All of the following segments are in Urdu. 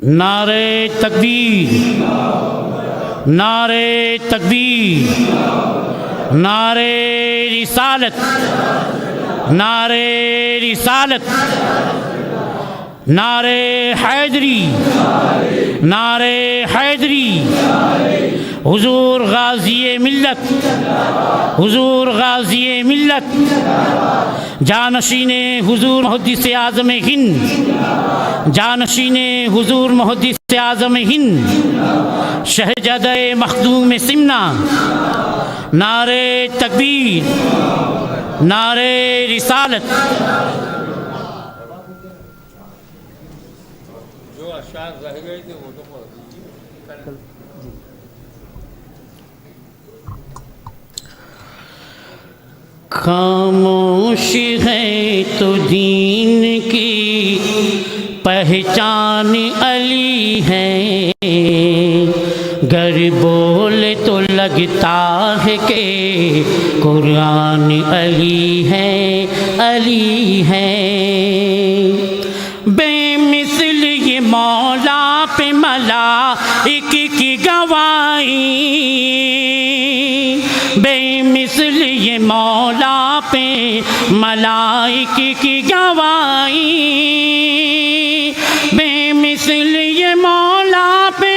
نعرہ تکبیر، نعرہ تکبیر، نعرہ رسالت، نعرہ رسالت، نعرہ حیدری، نعرہ حیدری، حضور غازی ملت، حضور غازی ملت، جانشین حضور محدث اعظم ہند، جانشین حضور محدث اعظم ہند، شہزادہ مخدوم سمنا، نعرہ تکبیر، نعرہ رسالت۔ جو اشعار رہ گئے تھے وہ تو خاموش ہے تو دین کی پہچان علی ہے، گر بولے تو لگتا ہے کہ قرآن علی ہے، علی ہے۔ بے مثل یہ مولا پہ ملائک کی گواہی، بے مثل یہ مولا پہ ملائک کی گواہی، بے مثل یہ مولا پہ،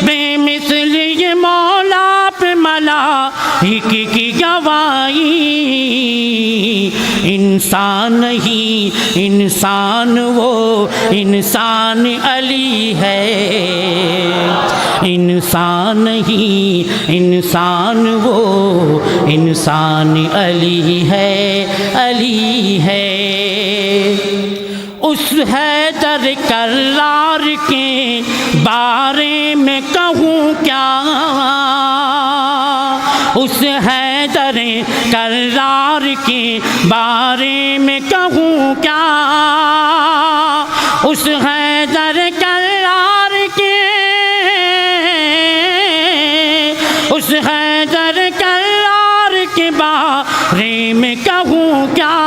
بے مثل یہ مولا پہ ملائک کی گواہی۔ انسان نہیں انسان وہ انسان علی ہے، انسان نہیں انسان وہ انسان علی ہے، علی ہے۔ اس حیدر کرار کے بارے میں کہوں کیا، اس حیدر کرار کے بارے میں کہوں کیا، اس حیدر کرار کے، اس حیدر کرار کے بارے میں کہوں کیا۔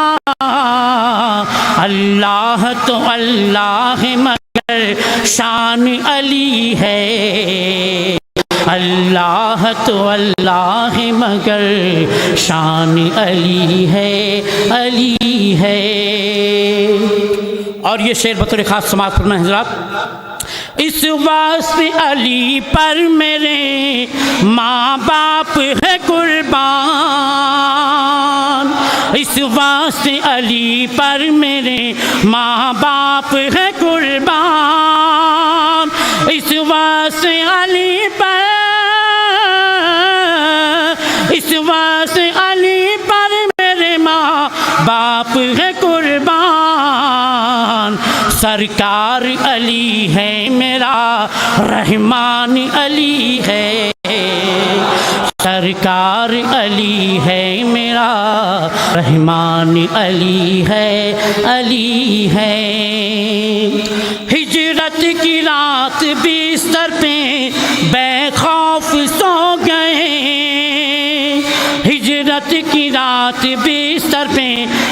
اللہ تو اللہ ہے مگر شان علی ہے، اللہ تو اللہ ہے مگر شان علی ہے، علی ہے۔ اور یہ شعر بطور خاص سماعت کرنا حضرات۔ اس واسطے علی پر میرے ماں باپ ہے قربان، اس واسطے علی پر میرے ماں باپ ہے قربان، اس واسطے علی پر، اس واسطے علی پر میرے ماں باپ ہے قربان۔ سرکار علی ہے میرا رحمان علی ہے، سرکار علی ہے میرا رحمان علی ہے، علی ہے۔ ہجرت کی رات بستر پہ بے خوف سو گئے، ہجرت کی رات بستر پہ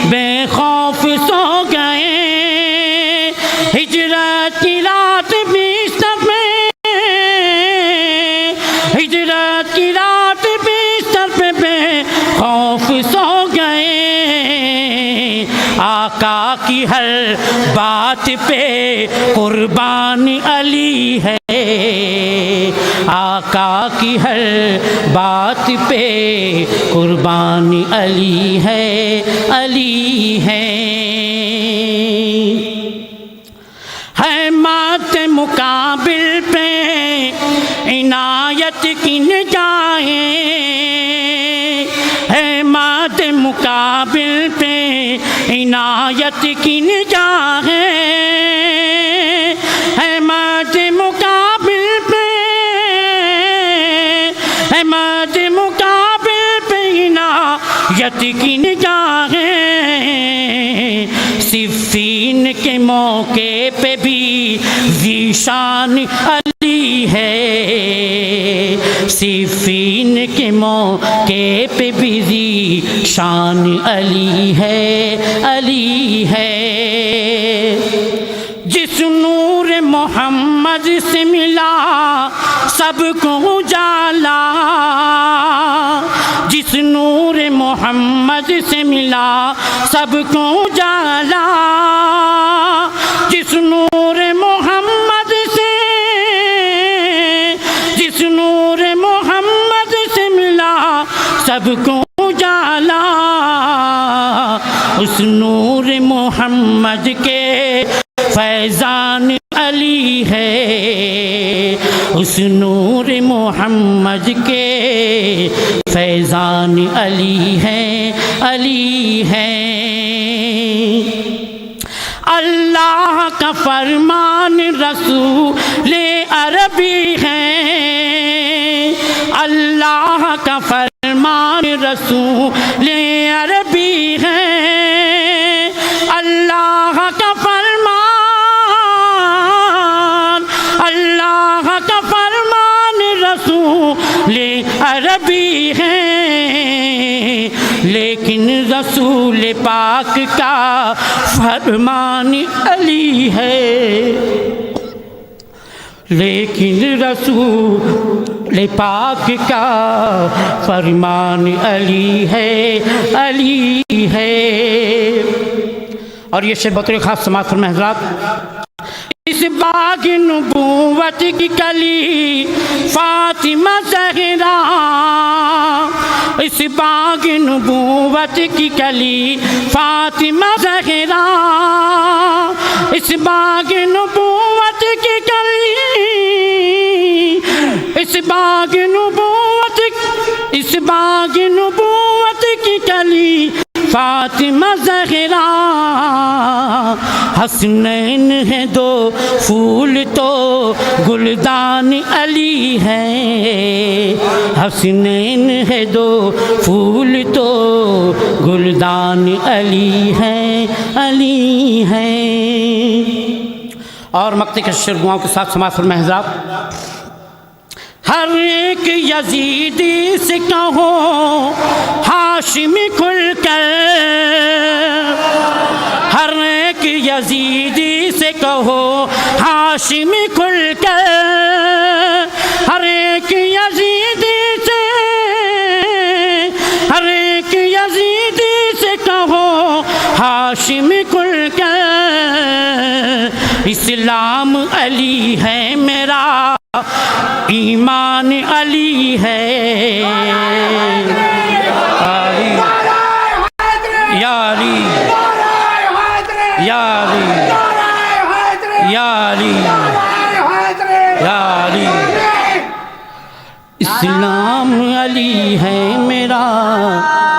بے خوف سو گئے، ہجرت کی رات بستر پہ، ہجرت کی رات بستر پہ بے خوف سو گئے۔ آقا کی ہر بات پہ قربان علی ہے، آقا کی ہر بات پہ قربان علی ہے، علی ہے۔ ہے مات مقابل پہ عنایت کی نگاہیں، ہے مات مقابل پہ عنایت کی نگاہیں، ہے مات مقابل پہ، ہے مات مقابل پہ عنایت کی نگاہیں۔ صفین کے موقع پہ بھی ذیشان علی ہے، صفین کے موقع پہ بھی ذیشان علی ہے، علی ہے۔ سب کو اجالا، جس نور محمد سے ملا سب کو اجالا، جس نور محمد سے، جس نور محمد سے ملا سب کو اجالا، اس نور محمد کے فیضان علی ہے، اس نور محمد کے فیضان علی ہے، علی ہے۔ اللہ کا فرمان رسول عربی ہے، اللہ کا فرمان رسول عربی ہے، اللہ کا فرمان، اللہ کا فرمان رسول عربی ہے، لیکن رسول پاک کا فرمان علی ہے، لیکن رسول پاک کا فرمان علی ہے، علی ہے۔ اور یہ شعر بطور خاص سماعت فرمائیں حضرات۔ اس باغ نبوت کی کلی فاطمہ زہرا، اس باغ نبوت کی کلی فاطمہ زہرا، اس باغ نبوت کی کلی، اس باغ نبوت، اس باغ نبوت کی کلی فاطمہ زہرا، حسنین ہے دو پھول تو گلدان علی ہے، حسنین ہے دو پھول تو گلدان علی ہے، علی ہے۔ اور مقطع کے شعر کے ساتھ سماعت فرمائیں حضرات۔ ہر ایک یزیدی سے کہو ہاشمی کھل کر، ہر ایک یزیدی سے کہو ہاشمی کھل کر، ہر ایک یزیدی سے، ہر ایک یزیدی سے کہو ہاشمی کھل کر، اسلام علی ہے میرا، ایمان علی ہے، یا علی یا علی یا علی یا علی، اسلام علی ہے میرا،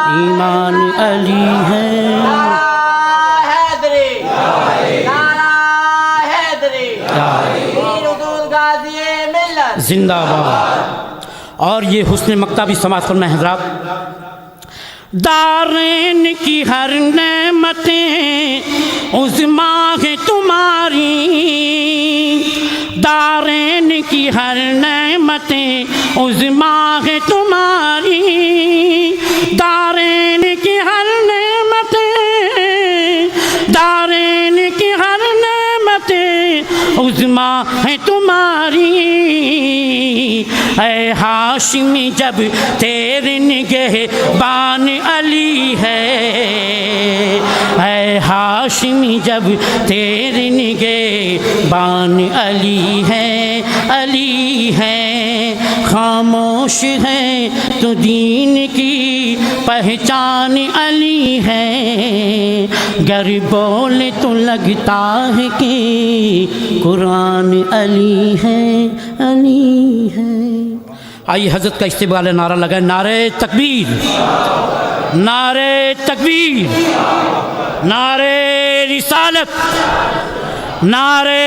ایمان علی ہے۔ زندہ باد۔ اور یہ حسن مقطع بھی سماعت فرمائیں حضرات۔ دارین کی ہر نعمتیں عظمیٰ ہے تمہاری، دارین کی ہر نعمتیں عظمیٰ ہے تمہاری، دارین کی ہر نعمتیں، دارین کی ہر نعمتیں عظمیٰ ہے تمہاری، اے ہاشمی جب تیرے نگہبان علی ہے، اے ہاشمی جب تیرے نگہبان علی ہے، علی ہے، خاموش ہے تو دین کی پہچان علی ہے، گر بولے تو لگتا ہے کہ قرآن علی ہے، علی ہے۔ آئیے حضرت کا استقبال نعرہ لگائیں، نعرہ تکبیر، نعرہ تکبیر، نعرہ رسالت، نعرہ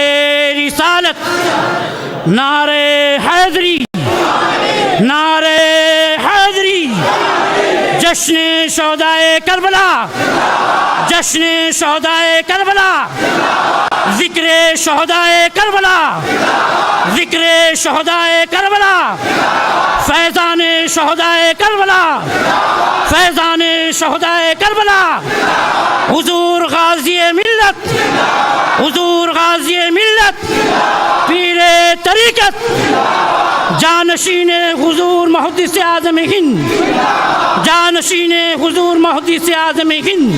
رسالت، نعرہ حیدری، نعرہ حیدری، جشن شہدائے کربلا، جشن شہدائے کربلا، ذکر شہدائے کربلا، ذکر شہدائے کربلا، فیضان شہدائے کربلا، فیضان شہدائے کربلا، حضور غازی ملت، حضور غازی ملت، پیر طریقت، جانشین حضور محدث اعظم ہند، جانشین حضور محدث اعظم ہند۔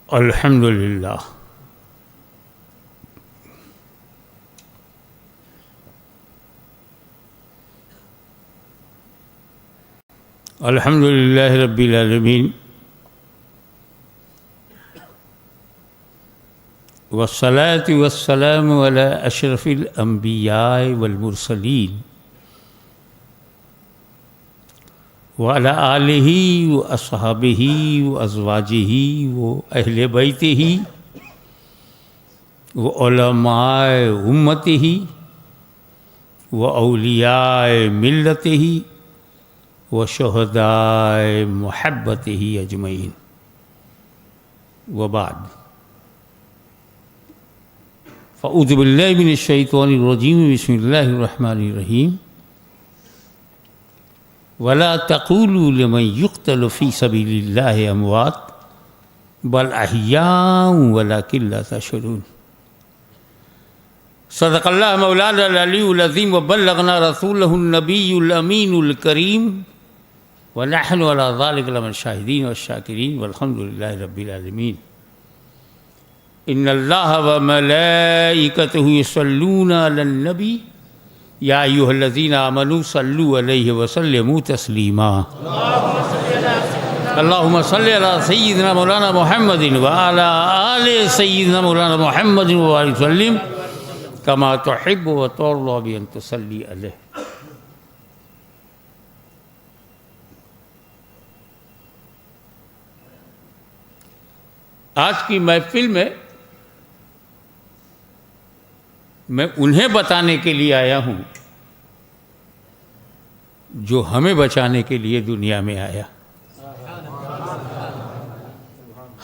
الحمدللہ الحمدللہ رب العالمین، والصلاة والسلام علی اشرف الانبیاء والمرسلین وعلى آلہ واصحابہ وازواجہ واہل بیتہ وعلماء امتہ واولیاء ملتہ وشہداء محبتہ اجمعین، وبعد، فاعوذ باللہ من الشیطان الرجیم، بسم اللہ الرحمن الرحیم۔ ولا تقولوا لمن يقتل في سبيل الله اموات بل احياء ولكن لا تشعرون۔ صدق اللہ مولانا العلی العظیم وبلغنا رسولہ النبی الامین الکریم ونحن على ذلك لمن الشاہدین والشاکرین والحمد للہ رب العالمین۔ ان اللہ وملائکتہ یصلون علی النبی یا ایھا الذین آمنوا صلوا علیہ وسلموا تسلیما۔ اللہم صل علی سیدنا مولانا محمد وعلی آل سیدنا مولانا محمد وبارک وسلم کما تحب وترضى بأن تصلی علیہ۔ آج کی محفل میں انہیں بتانے کے لیے آیا ہوں جو ہمیں بچانے کے لیے دنیا میں آیا۔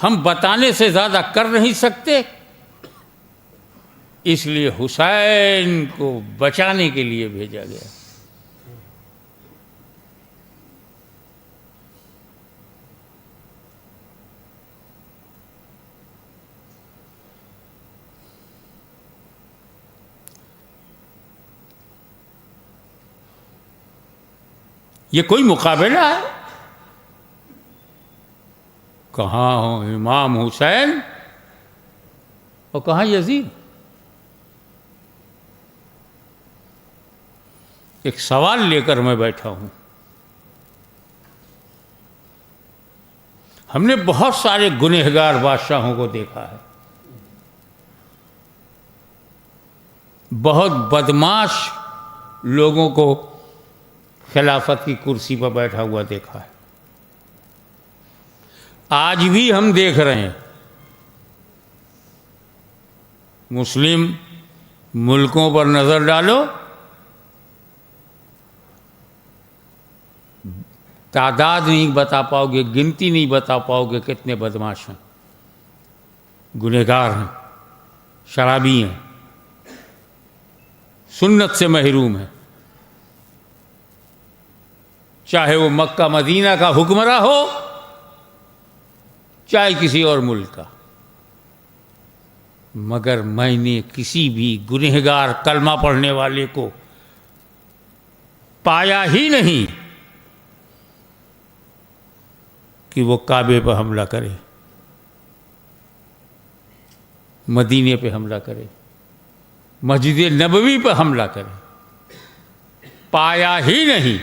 ہم بتانے سے زیادہ کر نہیں سکتے، اس لیے حسین کو بچانے کے لیے بھیجا گیا۔ یہ کوئی مقابلہ ہے؟ کہاں ہو امام حسین اور کہاں یزید؟ ایک سوال لے کر میں بیٹھا ہوں۔ ہم نے بہت سارے گنہگار بادشاہوں کو دیکھا ہے، بہت بدمعاش لوگوں کو خلافت کی کرسی پر بیٹھا ہوا دیکھا ہے، آج بھی ہم دیکھ رہے ہیں۔ مسلم ملکوں پر نظر ڈالو، تعداد نہیں بتا پاؤ گے، گنتی نہیں بتا پاؤ گے کتنے بدمعاش ہیں، گنہگار ہیں، شرابی ہیں، سنت سے محروم ہیں، چاہے وہ مکہ مدینہ کا حکمراں ہو چاہے کسی اور ملک کا۔ مگر میں نے کسی بھی گنہگار کلمہ پڑھنے والے کو پایا ہی نہیں کہ وہ کعبے پہ حملہ کرے، مدینے پہ حملہ کرے، مسجد نبوی پہ حملہ کرے، پایا ہی نہیں،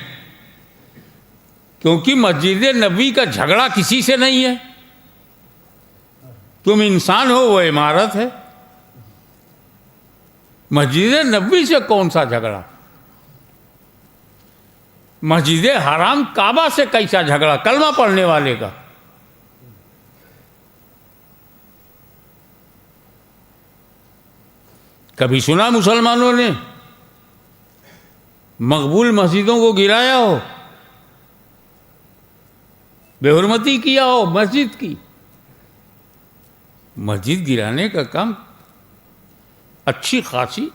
کیونکہ مسجد نبوی کا جھگڑا کسی سے نہیں ہے۔ تم انسان ہو، وہ عمارت ہے۔ مسجد نبوی سے کون سا جھگڑا؟ مسجد حرام کعبہ سے کیسا جھگڑا کلمہ پڑھنے والے کا؟ کبھی سنا مسلمانوں نے مقبول مسجدوں کو گرایا ہو، بے حرمتی کیا ہو مسجد کی؟ مسجد گرانے کا کام اچھی خاصی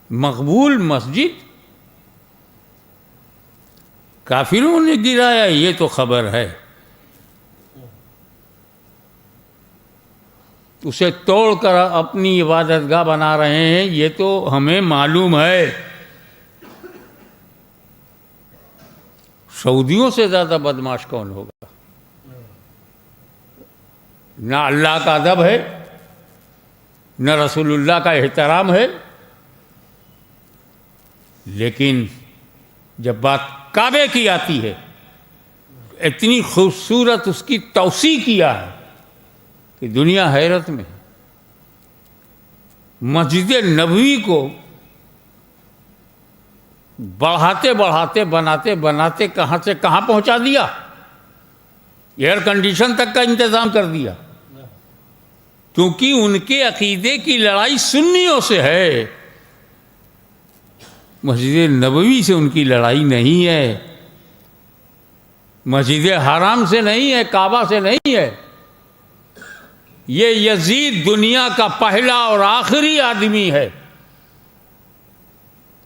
مقبول مسجد کافروں نے گرایا، یہ تو خبر ہے۔ اسے توڑ کر اپنی عبادت گاہ بنا رہے ہیں، یہ تو ہمیں معلوم ہے۔ سعودیوں سے زیادہ بدمعاش کون ہوگا؟ نہ اللہ کا ادب ہے، نہ رسول اللہ کا احترام ہے، لیکن جب بات کعبے کی آتی ہے اتنی خوبصورت اس کی توسیع کیا ہے کہ دنیا حیرت میں ہے۔ مسجد نبوی کو بڑھاتے بڑھاتے بناتے بناتے کہاں سے کہاں پہنچا دیا، ایئر کنڈیشن تک کا انتظام کر دیا، کیونکہ ان کے عقیدے کی لڑائی سنیوں سے ہے، مسجد نبوی سے ان کی لڑائی نہیں ہے، مسجد حرام سے نہیں ہے، کعبہ سے نہیں ہے۔ یہ یزید دنیا کا پہلا اور آخری آدمی ہے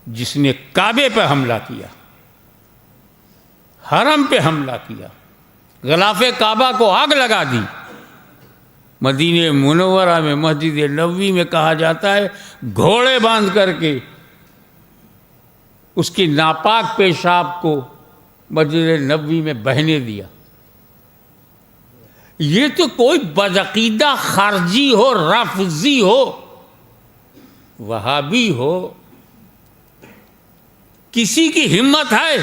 جس نے کعبے پہ حملہ کیا، حرم پہ حملہ کیا، غلاف کعبہ کو آگ لگا دی۔ مدینہ منورہ میں مسجد نبوی میں کہا جاتا ہے گھوڑے باندھ کر کے اس کی ناپاک پیشاب کو مسجد نبوی میں بہنے دیا۔ یہ تو کوئی بدعقیدہ خارجی ہو، رافضی ہو، وہابی ہو، کسی کی ہمت ہے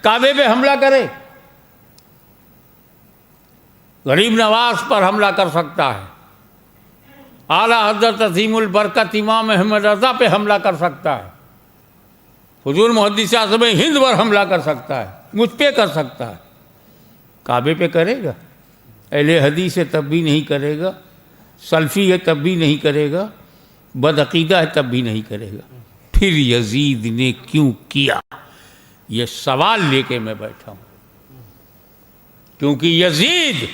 کعبے پہ حملہ کرے؟ غریب نواز پر حملہ کر سکتا ہے، اعلیٰ حضرت عظیم البرکت امام احمد رضا پہ حملہ کر سکتا ہے، حضور محدث اعظم ہند پر حملہ کر سکتا ہے، مجھ پہ کر سکتا ہے، کعبے پہ کرے گا؟ اہل حدیث ہے تب بھی نہیں کرے گا، سلفی ہے تب بھی نہیں کرے گا، بدعقیدہ ہے تب بھی نہیں کرے گا۔ پھر یزید نے کیوں کیا؟ یہ سوال لے کے میں بیٹھا ہوں، کیونکہ یزید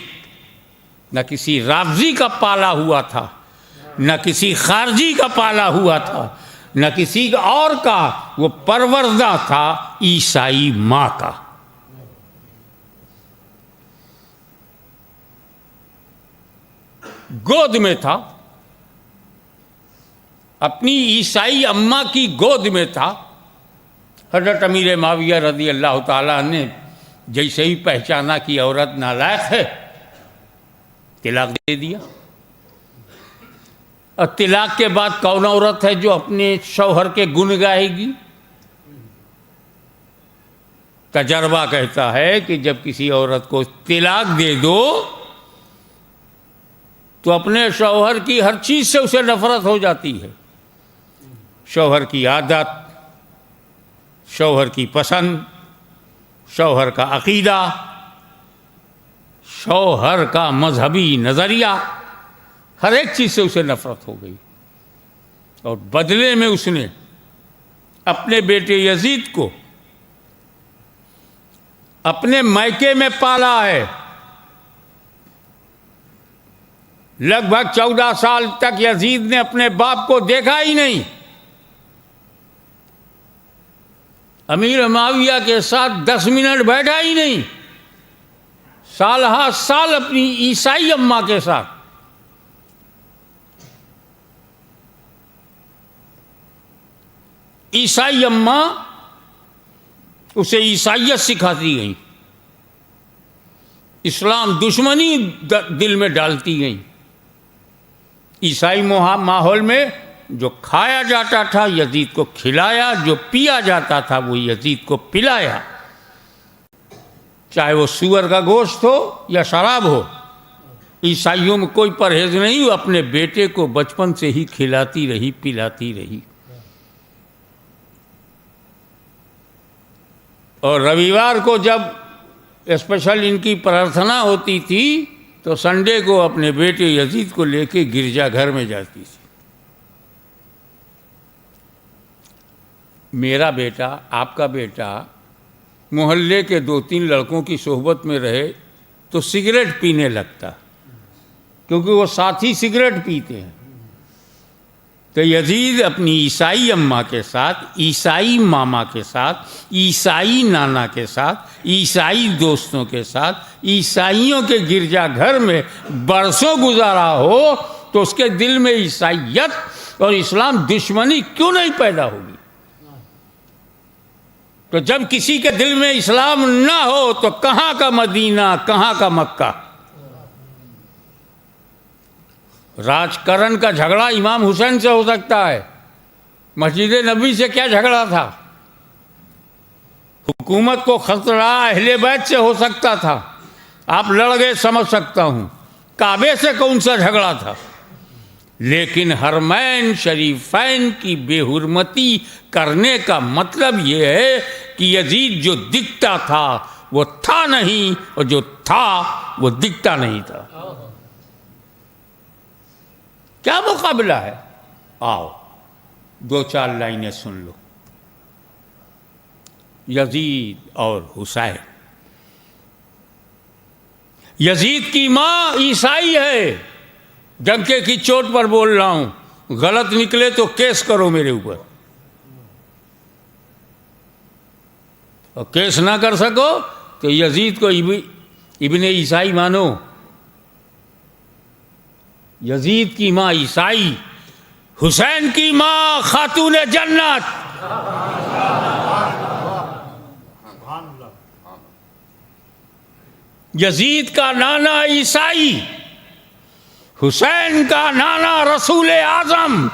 نہ کسی رافضی کا پالا ہوا تھا، نہ کسی خارجی کا پالا ہوا تھا، نہ کسی اور کا، وہ پروردہ تھا عیسائی ماں کا۔ گود میں تھا، اپنی عیسائی اماں کی گود میں تھا۔ حضرت امیر معاویہ رضی اللہ تعالیٰ نے جیسے ہی پہچانا کہ عورت نالائق ہے طلاق دے دیا۔ اور طلاق کے بعد کون عورت ہے جو اپنے شوہر کے گن گائے گی؟ تجربہ کہتا ہے کہ جب کسی عورت کو طلاق دے دو تو اپنے شوہر کی ہر چیز سے اسے نفرت ہو جاتی ہے، شوہر کی عادت، شوہر کی پسند، شوہر کا عقیدہ، شوہر کا مذہبی نظریہ، ہر ایک چیز سے اسے نفرت ہو گئی۔ اور بدلے میں اس نے اپنے بیٹے یزید کو اپنے میکے میں پالا ہے، لگ بھگ 14 سال تک یزید نے اپنے باپ کو دیکھا ہی نہیں، امیر معاویہ کے ساتھ 10 منٹ بیٹھا ہی نہیں، سال ہا سال اپنی عیسائی اماں کے ساتھ۔ عیسائی اماں اسے عیسائیت سکھاتی گئیں، اسلام دشمنی دل میں ڈالتی گئیں۔ عیسائی ماحول میں جو کھایا جاتا تھا یزید کو کھلایا، جو پیا جاتا تھا وہ یزید کو پلایا، چاہے وہ سور کا گوشت ہو یا شراب ہو۔ عیسائیوں میں کوئی پرہیز نہیں، اپنے بیٹے کو بچپن سے ہی کھلاتی رہی پلاتی رہی. اور رویوار کو جب اسپیشل ان کی پرارتھنا ہوتی تھی تو سنڈے کو اپنے بیٹے یزید کو لے کے گرجا گھر میں جاتی تھی. میرا بیٹا، آپ کا بیٹا محلے کے 2-3 لڑکوں کی صحبت میں رہے تو سگریٹ پینے لگتا، کیونکہ وہ ساتھی سگریٹ پیتے ہیں. تو یزید اپنی عیسائی اماں کے ساتھ، عیسائی ماما کے ساتھ، عیسائی نانا کے ساتھ، عیسائی دوستوں کے ساتھ، عیسائیوں کے گرجا گھر میں برسوں گزارا ہو تو اس کے دل میں عیسائیت اور اسلام دشمنی کیوں نہیں پیدا ہوگی؟ تو جب کسی کے دل میں اسلام نہ ہو تو کہاں کا مدینہ، کہاں کا مکہ؟ راج کرن کا جھگڑا امام حسین سے ہو سکتا ہے، مسجد نبوی سے کیا جھگڑا تھا؟ حکومت کو خطرہ اہل بیت سے ہو سکتا تھا، آپ لڑ گئے سمجھ سکتا ہوں. کعبے سے کون سا جھگڑا تھا؟ لیکن حرمین شریفین کی بے حرمتی کرنے کا مطلب یہ ہے کہ یزید جو دکھتا تھا وہ تھا نہیں، اور جو تھا وہ دکھتا نہیں تھا. کیا مقابلہ ہے؟ آؤ 2-4 لائنیں سن لو. یزید اور حسین. یزید کی ماں عیسائی ہے، ڈنکے کی چوٹ پر بول رہا ہوں، غلط نکلے تو کیس کرو میرے اوپر، اور کیس نہ کر سکو تو یزید کو ابن عیسائی مانو. یزید کی ماں عیسائی، حسین کی ماں خاتون جنت. یزید کا نانا عیسائی، حسین کا نانا رسول اعظم.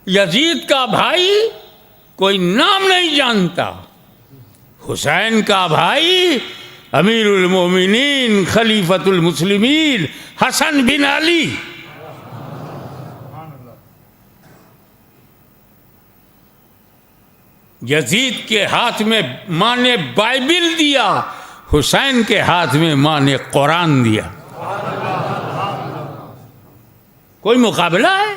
یزید کا بھائی کوئی نام نہیں جانتا، حسین کا بھائی امیر المومنین خلیفۃ المسلمین حسن بن علی. یزید کے ہاتھ میں ماں نے بائبل دیا، حسین کے ہاتھ میں ماں نے قرآن دیا. کوئی مقابلہ ہے؟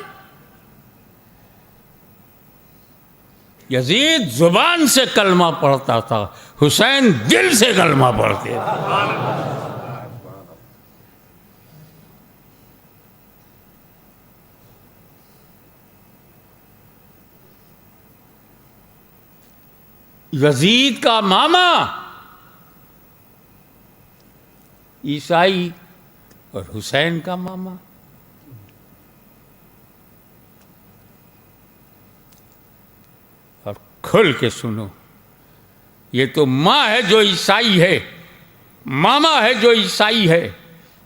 یزید زبان سے کلمہ پڑھتا تھا، حسین دل سے کلمہ پڑھتے تھے. یزید کا ماما عیسائی اور حسین کا ماما. اور کھل کے سنو، یہ تو ماں ہے جو عیسائی ہے، ماما ہے جو عیسائی ہے،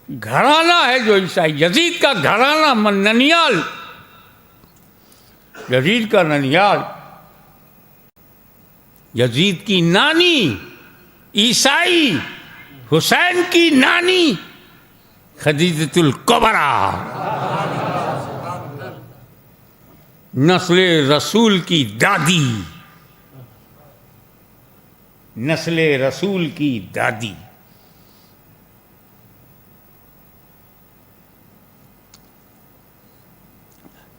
گھرانہ ہے جو عیسائی. یزید کا گھرانہ ننیال، یزید کا ننیال، یزید کی نانی عیسائی، حسین کی نانی خدیجۃ الکبریٰ، نسل رسول کی دادی، نسل رسول کی دادی.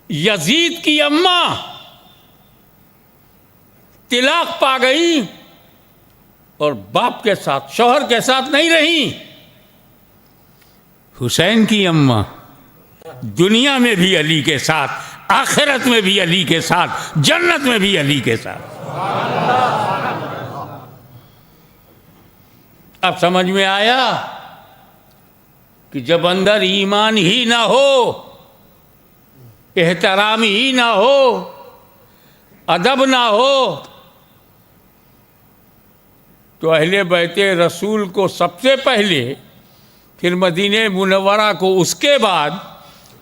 یزید کی اماں طلاق پا گئی اور باپ کے ساتھ، شوہر کے ساتھ نہیں رہی. حسین کی اماں دنیا میں بھی علی کے ساتھ، آخرت میں بھی علی کے ساتھ، جنت میں بھی علی کے ساتھ. اب سمجھ میں آیا کہ جب اندر ایمان ہی نہ ہو، احترام ہی نہ ہو، ادب نہ ہو، تو اہل بیت رسول کو سب سے پہلے، پھر مدینہ منورہ کو اس کے بعد،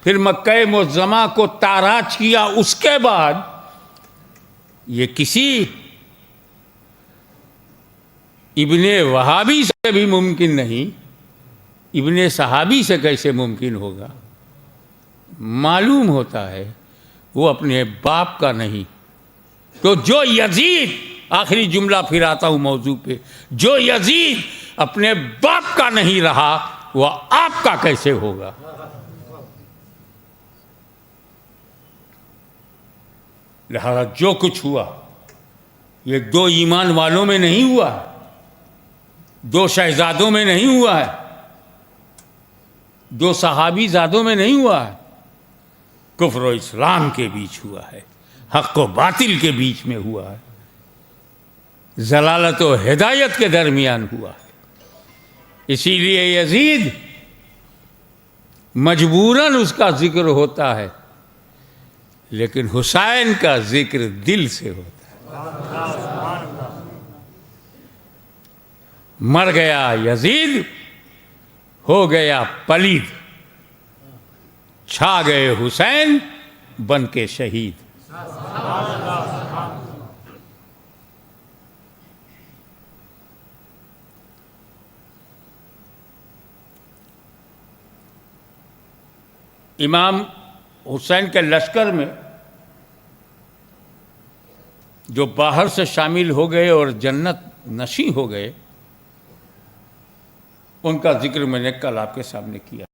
پھر مکہ معظمہ کو تاراج کیا اس کے بعد، یہ کسی ابن وہابی سے بھی ممکن نہیں، ابن صحابی سے کیسے ممکن ہوگا؟ معلوم ہوتا ہے وہ اپنے باپ کا نہیں. تو جو یزید، آخری جملہ پھر آتا ہوں موضوع پہ، جو یزید اپنے باپ کا نہیں رہا وہ آپ کا کیسے ہوگا؟ لہذا جو کچھ ہوا یہ دو ایمان والوں میں نہیں ہوا ہے، دو شہزادوں میں نہیں ہوا ہے، دو صحابی زادوں میں نہیں ہوا ہے، کفر و اسلام کے بیچ ہوا ہے، حق و باطل کے بیچ میں ہوا ہے، ضلالت و ہدایت کے درمیان ہوا ہے. اسی لیے یزید مجبوراً اس کا ذکر ہوتا ہے، لیکن حسین کا ذکر دل سے ہوتا ہے. مر گیا یزید، ہو گیا پلید، چھا گئے حسین بن کے شہید. امام حسین کے لشکر میں جو باہر سے شامل ہو گئے اور جنت نشیں ہو گئے، ان کا ذکر میں نے کل آپ کے سامنے کیا.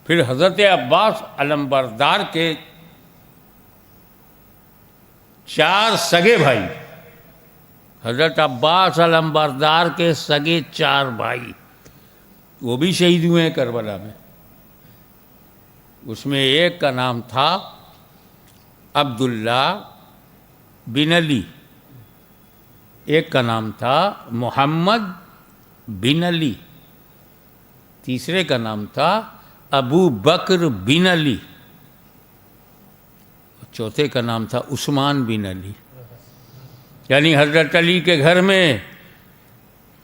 پھر حضرت عباس علمبردار کے 4 سگے بھائی، حضرت عباس علمبردار کے سگے 4 بھائی، وہ بھی شہید ہوئے ہیں کربلا میں. اس میں ایک کا نام تھا عبداللہ بن علی، ایک کا نام تھا محمد بن علی، تیسرے کا نام تھا ابو بکر بن علی، چوتھے کا نام تھا عثمان بن علی. یعنی حضرت علی کے گھر میں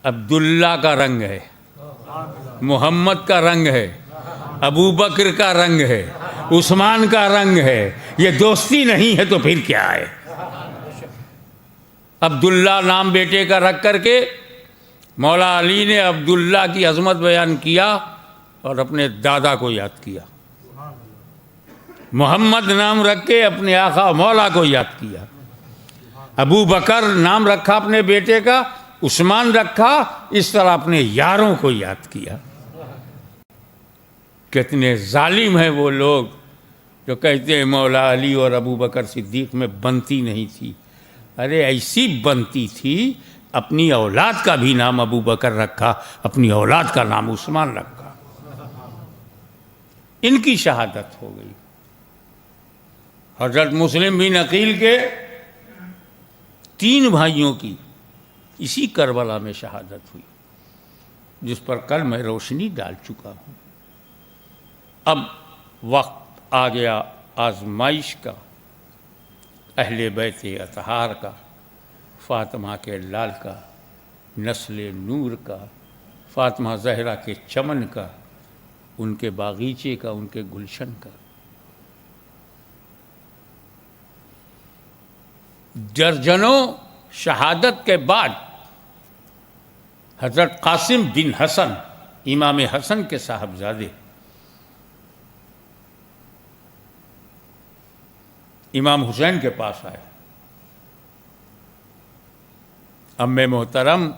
عبداللہ کا رنگ ہے، محمد کا رنگ ہے، ابو بکر کا رنگ ہے، عثمان کا رنگ ہے. یہ دوستی نہیں ہے تو پھر کیا ہے؟ عبداللہ نام بیٹے کا رکھ کر کے مولا علی نے عبداللہ کی عظمت بیان کیا اور اپنے دادا کو یاد کیا. محمد نام رکھ کے اپنے آقا مولا کو یاد کیا. ابو بکر نام رکھا اپنے بیٹے کا، عثمان رکھا، اس طرح اپنے یاروں کو یاد کیا. کتنے ظالم ہیں وہ لوگ جو کہتے ہیں مولا علی اور ابو بکر صدیق میں بنتی نہیں تھی. ارے ایسی بنتی تھی، اپنی اولاد کا بھی نام ابو بکر رکھا، اپنی اولاد کا نام عثمان رکھا. ان کی شہادت ہو گئی. حضرت مسلم بن عقیل کے 3 بھائیوں کی اسی کربلا میں شہادت ہوئی، جس پر کل میں روشنی ڈال چکا ہوں. اب وقت آ گیا آزمائش کا، اہل بیت اطہار کا، فاطمہ کے لال کا، نسل نور کا، فاطمہ زہرا کے چمن کا، ان کے باغیچے کا، ان کے گلشن کا. درجنوں شہادت کے بعد حضرت قاسم بن حسن، امام حسن کے صاحبزادے، امام حسین کے پاس آئے. امی محترم،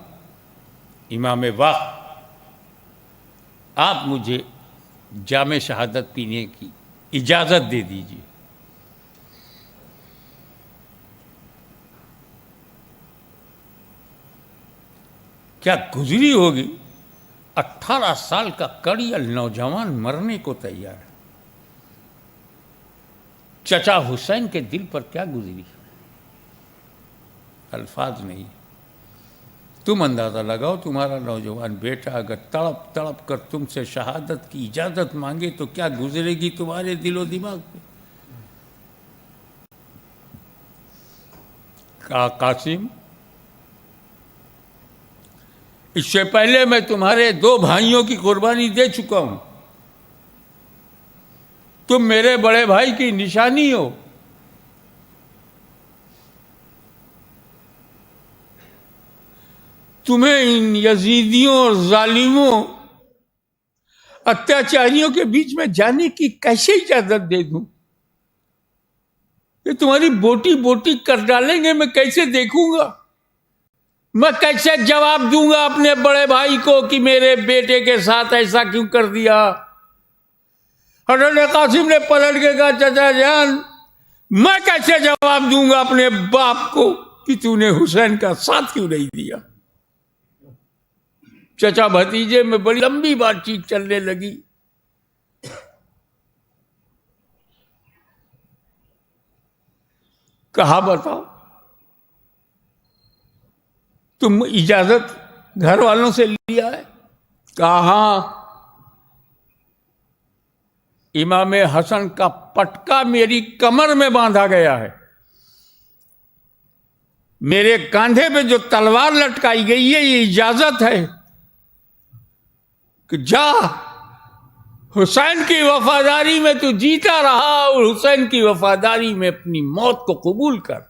امام وقت، آپ مجھے جام شہادت پینے کی اجازت دے دیجیے. کیا گزری ہوگی؟ 18 سال کا کڑیل نوجوان مرنے کو تیار ہے. چچا حسین کے دل پر کیا گزری؟ الفاظ نہیں. تم اندازہ لگاؤ، تمہارا نوجوان بیٹا اگر تڑپ تڑپ کر تم سے شہادت کی اجازت مانگے تو کیا گزرے گی تمہارے دل و دماغ پہ؟ قاسم، اس سے پہلے میں تمہارے 2 بھائیوں کی قربانی دے چکا ہوں. تم میرے بڑے بھائی کی نشانی ہو. تمہیں ان یزیدیوں اور ظالموں اتیاچاریوں کے بیچ میں جانے کی کیسے اجازت دے دوں؟ یہ تمہاری بوٹی بوٹی کر ڈالیں گے، میں کیسے دیکھوں گا؟ میں کیسے جواب دوں گا اپنے بڑے بھائی کو کہ میرے بیٹے کے ساتھ ایسا کیوں کر دیا؟ حضرت قاسم نے پلٹ کے کہا چچا جان میں کیسے جواب دوں گا اپنے باپ کو کہ تو نے حسین کا ساتھ کیوں نہیں دیا؟ چچا بھتیجے میں بڑی لمبی بات چیت چلنے لگی۔ کہا بتاؤ تم اجازت گھر والوں سے لیا ہے؟ کہا ہاں، امام حسن کا پٹکا میری کمر میں باندھا گیا ہے، میرے کاندھے پہ جو تلوار لٹکائی گئی ہے یہ اجازت ہے کہ جا حسین کی وفاداری میں تو جیتا رہا اور حسین کی وفاداری میں اپنی موت کو قبول کر۔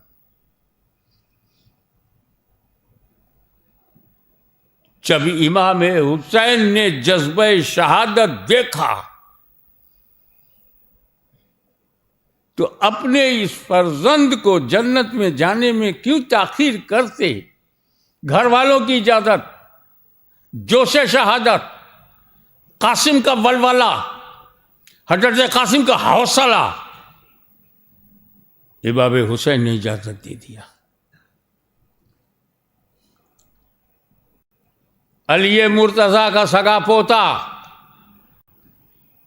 جب امام حسین نے جذبہ شہادت دیکھا تو اپنے اس فرزند کو جنت میں جانے میں کیوں تاخیر کرتے؟ گھر والوں کی اجازت، جوش شہادت، قاسم کا ولولہ، حضرت قاسم کا حوصلہ، امام حسین نے اجازت دے دیا۔ علی مرتضیٰ کا سگا پوتا،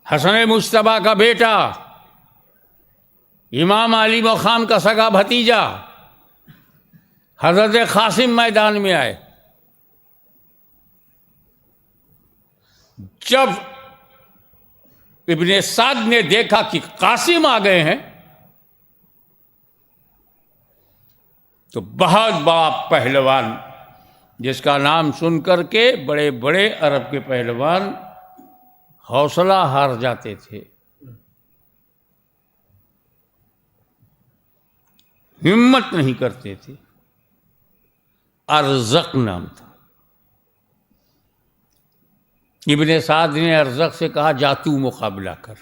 حسن مجتبیٰ کا بیٹا، امام علی مقام کا سگا بھتیجا حضرت قاسم میدان میں آئے۔ جب ابن سعد نے دیکھا کہ قاسم آ گئے ہیں تو بہت بڑا پہلوان جس کا نام سن کر کے بڑے بڑے عرب کے پہلوان حوصلہ ہار جاتے تھے، ہمت نہیں کرتے تھے، ارزق نام تھا۔ ابن سعد نے ارزق سے کہا جا تو مقابلہ کر۔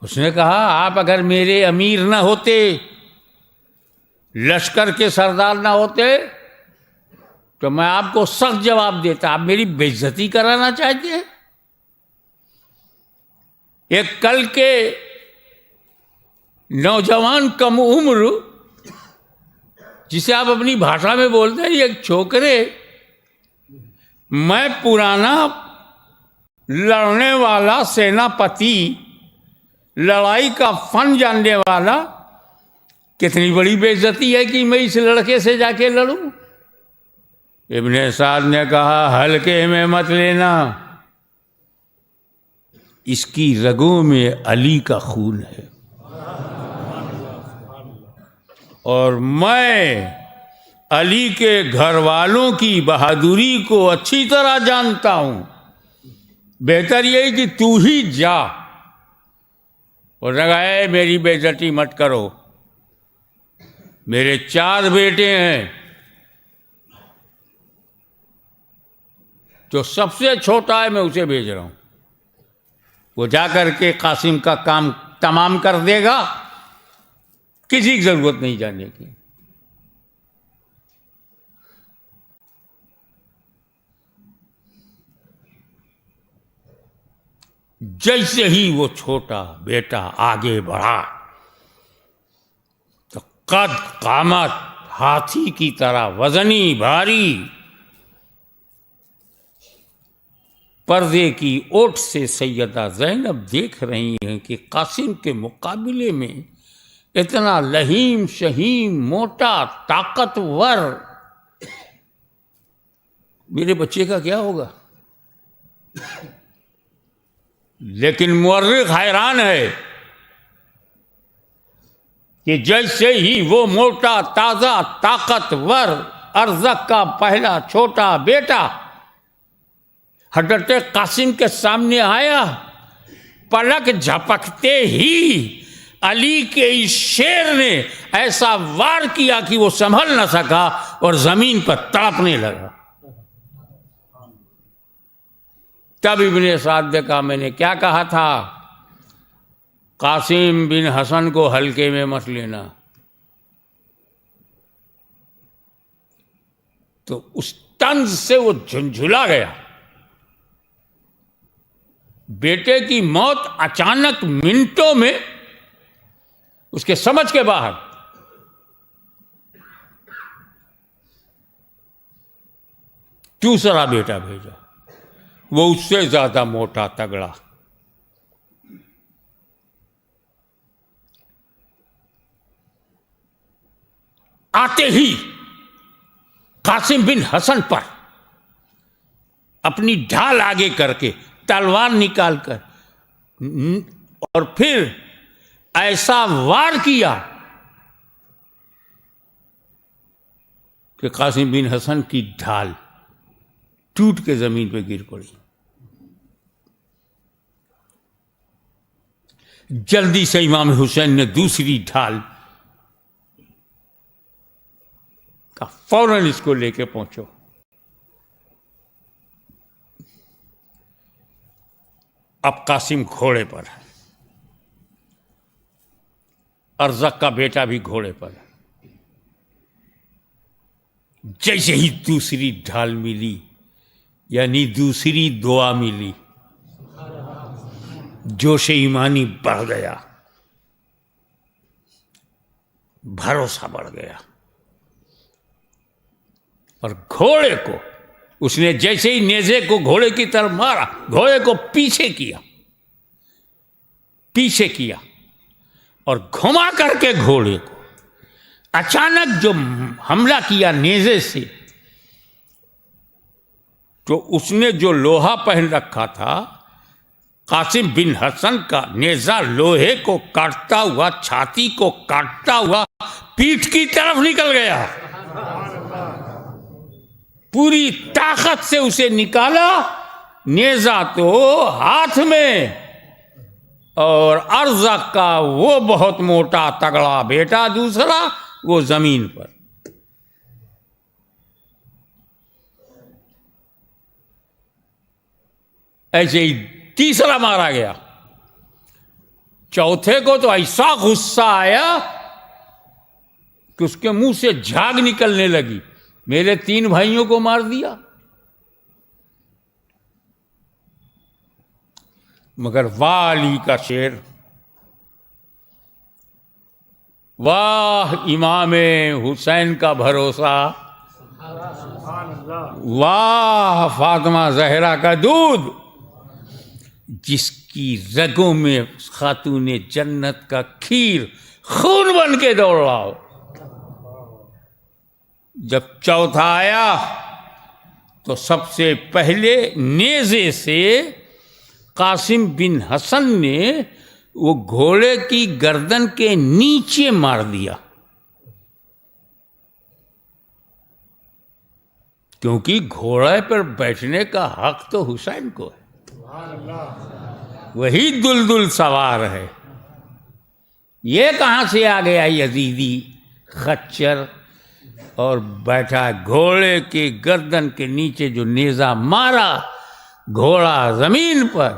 اس نے کہا آپ اگر میرے امیر نہ ہوتے، لشکر کے سردار نہ ہوتے تو میں آپ کو سخت جواب دیتا۔ آپ میری بے عزتی کرانا چاہتے ہیں؟ ایک کل کے نوجوان کم عمر جسے آپ اپنی بھاشا میں بولتے ہیں ایک چھوکرے، میں پرانا لڑنے والا سیناپتی، لڑائی کا فن جاننے والا، کتنی بڑی بے عزتی ہے کہ میں اس لڑکے سے جا کے لڑوں؟ ابن سعد نے کہا ہلکے میں مت لینا، اس کی رگوں میں علی کا خون ہے اور میں علی کے گھر والوں کی بہادری کو اچھی طرح جانتا ہوں، بہتر یہی کہ تو ہی جا اور لگائے میری بے عزتی مت کرو، میرے 4 بیٹے ہیں، جو سب سے چھوٹا ہے میں اسے بھیج رہا ہوں، وہ جا کر کے قاسم کا کام تمام کر دے گا، کسی کی ضرورت نہیں جانے کی۔ جیسے ہی وہ چھوٹا بیٹا آگے بڑھا تو قد قامت ہاتھی کی طرح وزنی بھاری، پردے کی اوٹ سے سیدہ زینب دیکھ رہی ہیں کہ قاسم کے مقابلے میں اتنا لہیم شہیم موٹا طاقتور میرے بچے کا کیا ہوگا؟ لیکن مورخ حیران ہے کہ جیسے ہی وہ موٹا تازہ طاقتور ارزق کا پہلا چھوٹا بیٹا حضرت قاسم کے سامنے آیا، پلک جھپکتے ہی علی کے اس شیر نے ایسا وار کیا کہ وہ سنبھل نہ سکا اور زمین پر تڑپنے لگا. تب ابن سعد نے کہا میں نے کیا کہا تھا، قاسم بن حسن کو ہلکے میں مت لینا. تو اس طنز سے وہ جھنجھلا گیا. بیٹے کی موت اچانک منٹوں میں اس کے سمجھ کے باہر. دوسرا بیٹا بھیجا، وہ اس سے زیادہ موٹا تگڑا. آتے ہی قاسم بن حسن پر اپنی ڈھال آگے کر کے تلوار نکال کر اور پھر ایسا وار کیا کہ قاسم بن حسن کی ڈھال ٹوٹ کے زمین پہ گر پڑی. جلدی سے امام حسین نے دوسری ڈھال کا فوراً اس کو لے کے پہنچو. اب قاسم گھوڑے پر ہے، ارزق کا بیٹا بھی گھوڑے پر ہے. جیسے ہی دوسری ڈھال ملی، یعنی دوسری دعا ملی، جوش ایمانی بڑھ گیا، بھروسہ بڑھ گیا. اور گھوڑے کو اس نے جیسے ہی نیزے کو گھوڑے کی طرف مارا، گھوڑے کو پیچھے کیا اور گھما کر کے گھوڑے کو اچانک جو حملہ کیا نیزے سے، تو اس نے جو لوہا پہن رکھا تھا، قاسم بن حسن کا نیزہ لوہے کو کاٹتا ہوا، چھاتی کو کاٹتا ہوا پیٹھ کی طرف نکل گیا. پوری طاقت سے اسے نکالا، نیزہ تو ہاتھ میں، اور ارزق کا وہ بہت موٹا تگڑا بیٹا دوسرا وہ زمین پر. ایسے ہی تیسرا مارا گیا. چوتھے کو تو ایسا غصہ آیا کہ اس کے منہ سے جھاگ نکلنے لگی، میرے 3 بھائیوں کو مار دیا. مگر والی کا شعر، واہ امام حسین کا بھروسہ، واہ فاطمہ زہرا کا دودھ، جس کی رگوں میں خاتون جنت کا کھیر خون بن کے دوڑ رہا ہو. جب چوتھا آیا تو سب سے پہلے نیزے سے قاسم بن حسن نے وہ گھوڑے کی گردن کے نیچے مار دیا، کیونکہ گھوڑے پر بیٹھنے کا حق تو حسین کو ہے، وہی دلدل سوار ہے. یہ کہاں سے آ گیا یزیدی خچر اور بیٹھا گھوڑے کے گردن کے نیچے جو نیزہ مارا، گھوڑا زمین پر،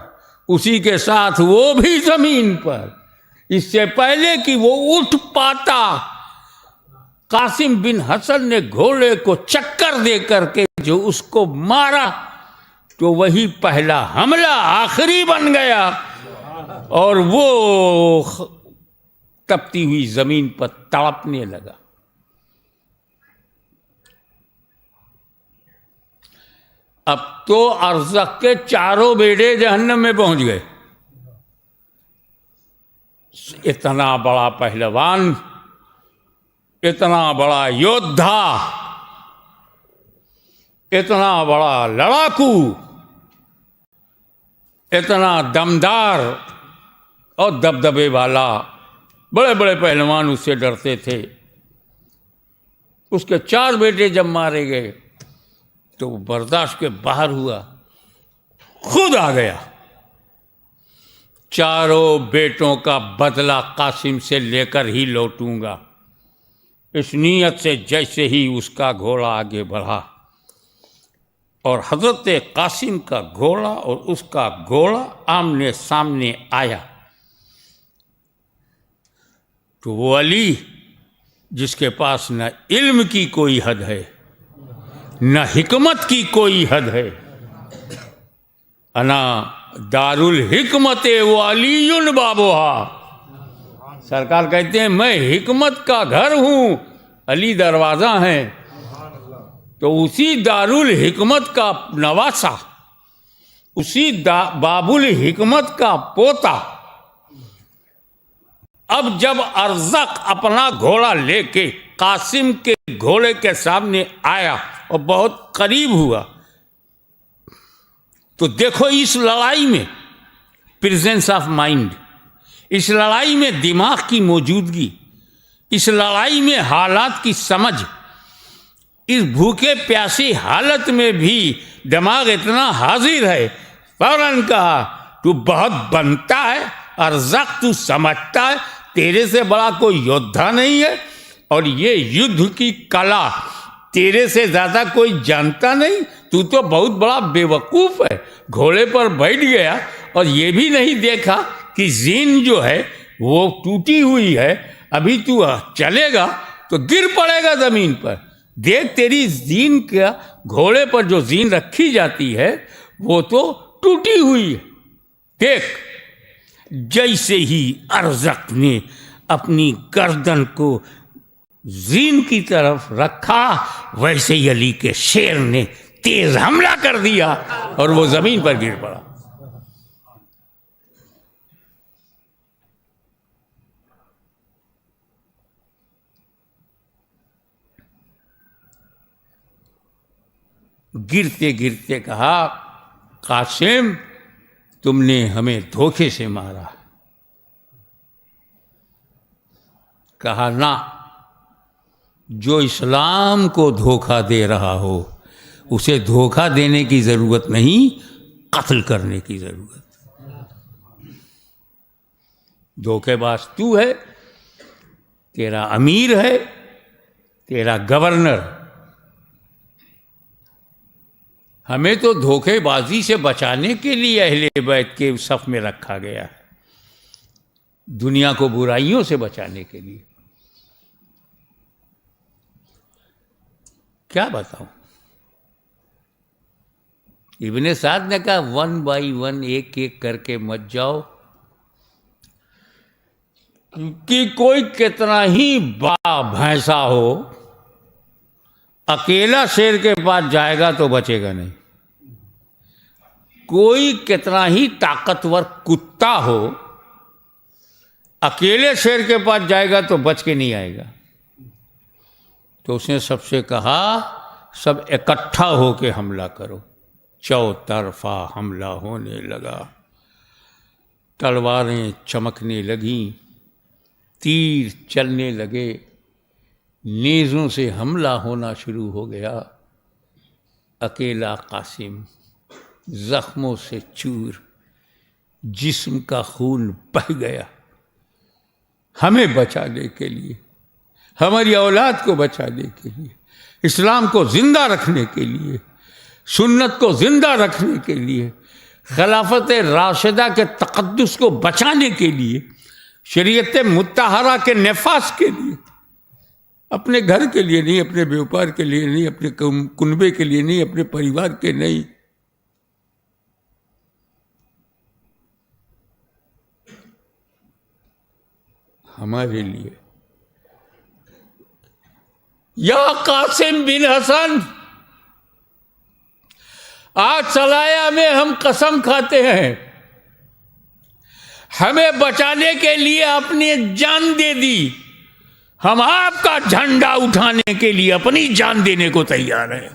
اسی کے ساتھ وہ بھی زمین پر. اس سے پہلے کہ وہ اٹھ پاتا، قاسم بن حسن نے گھوڑے کو چکر دے کر کے جو اس کو مارا، تو وہی پہلا حملہ آخری بن گیا اور وہ تپتی ہوئی زمین پر تڑپنے لگا. اب تو ارزق کے 4 بیٹے جہنم میں پہنچ گئے. اتنا بڑا پہلوان، اتنا بڑا یودھا، اتنا بڑا لڑاکو، اتنا دمدار اور دبدبے والا، بڑے بڑے پہلوان اس سے ڈرتے تھے. اس کے 4 بیٹے جب مارے گئے تو وہ برداشت کے باہر ہوا، خود آ گیا. چاروں بیٹوں کا بدلہ قاسم سے لے کر ہی لوٹوں گا. اس نیت سے جیسے ہی اس کا گھوڑا آگے بڑھا اور حضرت قاسم کا گھوڑا اور اس کا گھوڑا آمنے سامنے آیا تو وہ علی جس کے پاس نہ علم کی کوئی حد ہے نہ حکمت کی کوئی حد ہے، انا دار الحکمت و علی بابوہا، سرکار کہتے ہیں میں حکمت کا گھر ہوں، علی دروازہ ہیں. تو اسی دار الحکمت کا نواسا، اسی باب الحکمت کا پوتا اب جب ارزق اپنا گھوڑا لے کے قاسم کے گھوڑے کے سامنے آیا اور بہت قریب ہوا تو دیکھو اس لڑائی میں پریزنس آف مائنڈ، اس لڑائی میں دماغ کی موجودگی، اس لڑائی میں حالات کی سمجھ، اس بھوکے پیاسی حالت میں بھی دماغ اتنا حاضر ہے. فوراً کہا تو بہت بنتا ہے، ارزق تو سمجھتا ہے، تیرے سے بڑا کوئی یودھا نہیں ہے اور یہ یدھ کی کلا تیرے سے زیادہ کوئی جانتا نہیں، تو بہت بڑا بے وقوف ہے. گھوڑے پر بیٹھ گیا اور یہ بھی نہیں دیکھا کہ زین جو ہے وہ ٹوٹی ہوئی ہے، ابھی تو چلے گا تو گر پڑے گا زمین پر. دیکھ تیری زین کا گھوڑے پر جو زین رکھی جاتی ہے وہ تو ٹوٹی ہوئی ہے. دیکھ جیسے ہی ارزق نے اپنی گردن کو زین کی طرف رکھا ویسے ہی علی کے شیر نے تیز حملہ کر دیا اور وہ زمین پر گر پڑا. گرتے گرتے کہا قاسم تم نے ہمیں دھوکے سے مارا. کہا نہ، جو اسلام کو دھوکہ دے رہا ہو اسے دھوکہ دینے کی ضرورت نہیں، قتل کرنے کی ضرورت. دھوکے باز تو ہے، تیرا امیر ہے، تیرا گورنر. ہمیں تو دھوکے بازی سے بچانے کے لیے اہل بیت کے صف میں رکھا گیا ہے، دنیا کو برائیوں سے بچانے کے لیے. کیا بتاؤں؟ ابن سعد نے کہا 1 بائی 1 ایک ایک کر کے مت جاؤ، کہ کوئی کتنا ہی بڑا بھینسا ہو اکیلا شیر کے پاس جائے گا تو بچے گا نہیں. کوئی کتنا ہی طاقتور کتا ہو اکیلے شیر کے پاس جائے گا تو بچ کے نہیں آئے گا. تو اس نے سب سے کہا سب اکٹھا ہو کے حملہ کرو. چوطرفہ حملہ ہونے لگا، تلواریں چمکنے لگیں، تیر چلنے لگے، نیزوں سے حملہ ہونا شروع ہو گیا. اکیلا قاسم زخموں سے چور، جسم کا خون بہہ گیا. ہمیں بچانے کے لیے، ہماری اولاد کو بچانے کے لیے، اسلام کو زندہ رکھنے کے لیے، سنت کو زندہ رکھنے کے لیے، خلافت راشدہ کے تقدس کو بچانے کے لیے، شریعت مطہرہ کے نفاذ کے لیے، اپنے گھر کے لیے نہیں، اپنے بیوپار کے لیے نہیں، اپنے کنبے کے لیے نہیں، اپنے پریوار کے نہیں، ہمارے لیے. یا قاسم بن حسن، آج سلایا میں ہم قسم کھاتے ہیں، ہمیں بچانے کے لیے اپنی جان دے دی، ہم آپ کا جھنڈا اٹھانے کے لیے اپنی جان دینے کو تیار ہیں.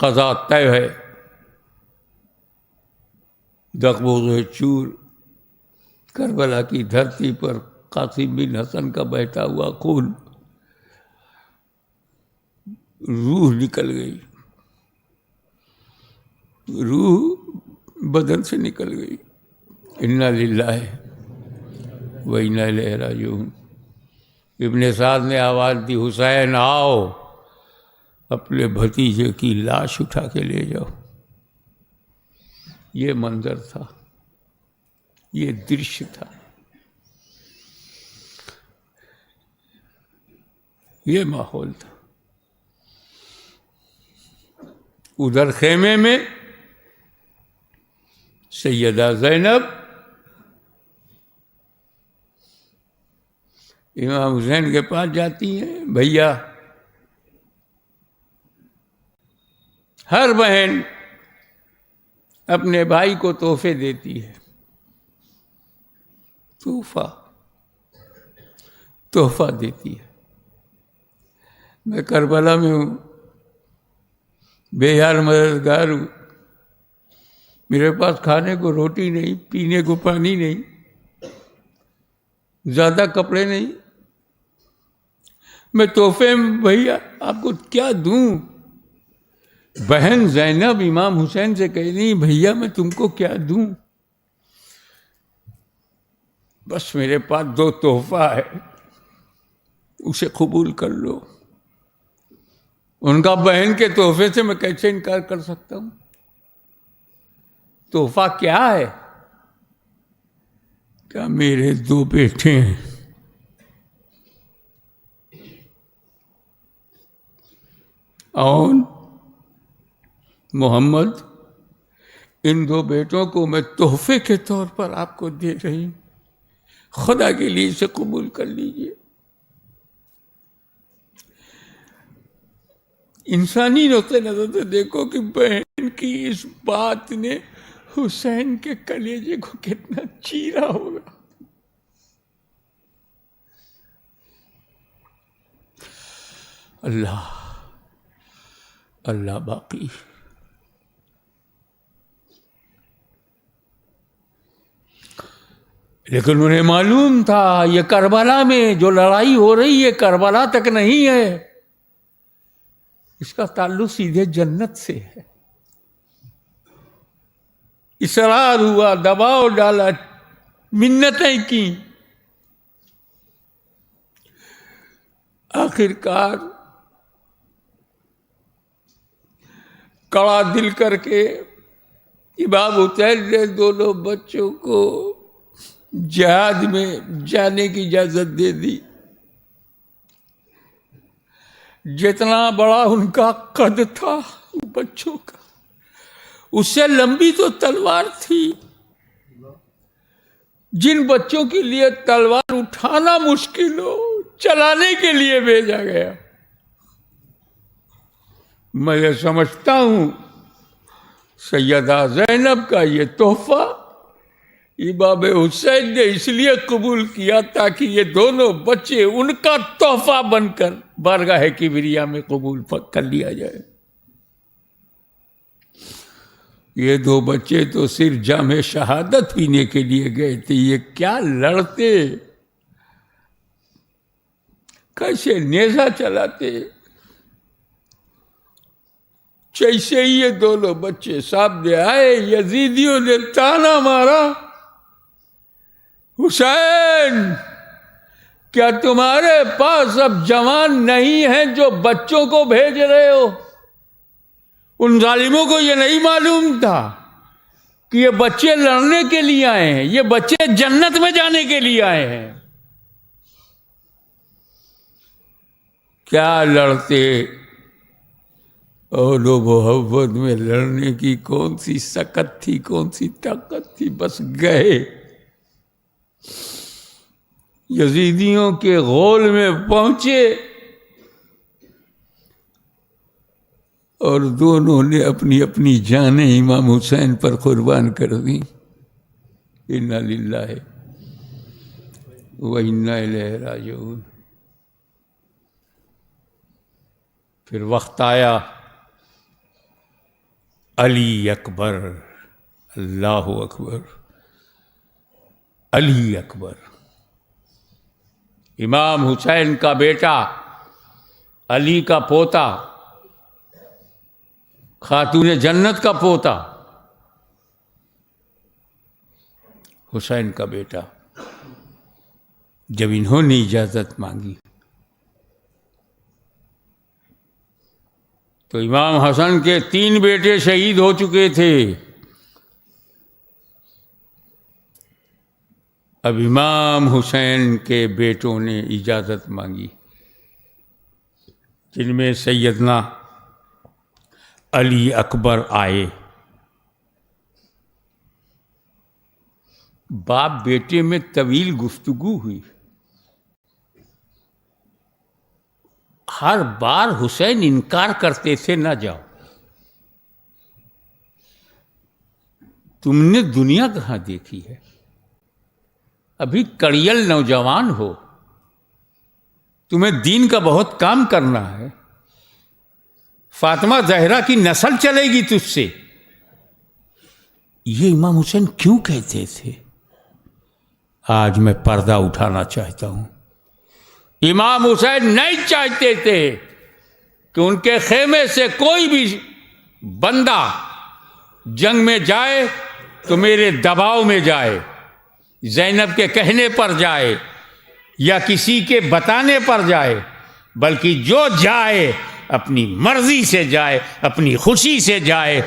قضا طے ہے. دغبوغ چور، کربلا کی دھرتی پر قاسم بن حسن کا بہتا ہوا خون. روح نکل گئی، روح بدن سے نکل گئی۔ انا للہ و انا الیہ راجعون۔ ابن سعد نے آواز دی، حسین آؤ، اپنے بھتیجے کی لاش اٹھا کے لے جاؤ۔ یہ منظر تھا، یہ درش تھا، یہ ماحول تھا۔ ادھر خیمے میں سیدہ زینب امام حسین کے پاس جاتی ہیں، بھیا، ہر بہن اپنے بھائی کو تحفے دیتی ہے، تحفہ دیتی ہے۔ میں کربلا میں ہوں، بے یار مددگار ہوں، میرے پاس کھانے کو روٹی نہیں، پینے کو پانی نہیں، زیادہ کپڑے نہیں، میں تحفے میں بھیا آپ کو کیا دوں؟ بہن زینب امام حسین سے کہہ رہی، بھیا میں تم کو کیا دوں؟ بس میرے پاس 2 تحفہ ہے، اسے قبول کر لو۔ ان کا بہن کے تحفے سے میں کیسے انکار کر سکتا ہوں؟ تحفہ کیا ہے؟ کیا میرے 2 بیٹے ہیں، اون محمد، ان 2 بیٹوں کو میں تحفے کے طور پر آپ کو دے رہی ہوں، خدا کے لیے اسے قبول کر لیجئے۔ انسانی نقطۂ نظر سے دیکھو کہ بہن کی اس بات نے حسین کے کلیجے کو کتنا چیرا ہوگا۔ اللہ اللہ باقی۔ لیکن انہیں معلوم تھا یہ کربلا میں جو لڑائی ہو رہی ہے کربلا تک نہیں ہے، اس کا تعلق سیدھے جنت سے ہے۔ اصرار ہوا، دباؤ ڈالا، منتیں کی، آخر کار کڑا دل کر کے امام حسین نے 2 بچوں کو جہاد میں جانے کی اجازت دے دی۔ جتنا بڑا ان کا قد تھا بچوں کا، اس سے لمبی تو تلوار تھی۔ جن بچوں کے لیے تلوار اٹھانا مشکل ہو، چلانے کے لیے بھیجا گیا۔ میں یہ سمجھتا ہوں سیدہ زینب کا یہ تحفہ امام حسین نے اس لیے قبول کیا تاکہ یہ 2 بچے ان کا تحفہ بن کر بارگاہ کبریا میں قبول کر لیا جائے۔ یہ 2 بچے تو صرف جام شہادت پینے کے لیے گئے تھے، یہ کیا لڑتے، کیسے نیزہ چلاتے۔ جیسے ہی یہ 2 بچے سامنے آئے، یزیدیوں نے تانا مارا، حسین کیا تمہارے پاس اب جوان نہیں ہیں جو بچوں کو بھیج رہے ہو؟ ان ظالموں کو یہ نہیں معلوم تھا کہ یہ بچے لڑنے کے لیے آئے ہیں، یہ بچے جنت میں جانے کے لیے آئے ہیں۔ کیا لڑتے، اور لو محبت میں لڑنے کی کون سی سکت تھی، کون سی طاقت تھی، بس گئے، یزیدیوں کے غول میں پہنچے، اور دونوں نے اپنی اپنی جانیں امام حسین پر قربان کر دیں۔ انا للہ و انا الیہ راجعون۔ پھر وقت آیا علی اکبر، اللہ اکبر، علی اکبر، امام حسین کا بیٹا، علی کا پوتا، خاتون جنت کا پوتا، حسین کا بیٹا، جب انہوں نے اجازت مانگی تو امام حسن کے 3 بیٹے شہید ہو چکے تھے، اب امام حسین کے بیٹوں نے اجازت مانگی، جن میں سیدنا علی اکبر آئے۔ باپ بیٹے میں طویل گفتگو ہوئی، ہر بار حسین انکار کرتے تھے، نہ جاؤ، تم نے دنیا کہاں دیکھی ہے، ابھی کڑیل نوجوان ہو، تمہیں دین کا بہت کام کرنا ہے، فاطمہ زہرا کی نسل چلے گی تجھ سے۔ یہ امام حسین کیوں کہتے تھے؟ آج میں پردہ اٹھانا چاہتا ہوں۔ امام حسین نہیں چاہتے تھے کہ ان کے خیمے سے کوئی بھی بندہ جنگ میں جائے تو میرے دباؤ میں جائے، زینب کے کہنے پر جائے یا کسی کے بتانے پر جائے، بلکہ جو جائے اپنی مرضی سے جائے، اپنی خوشی سے جائے،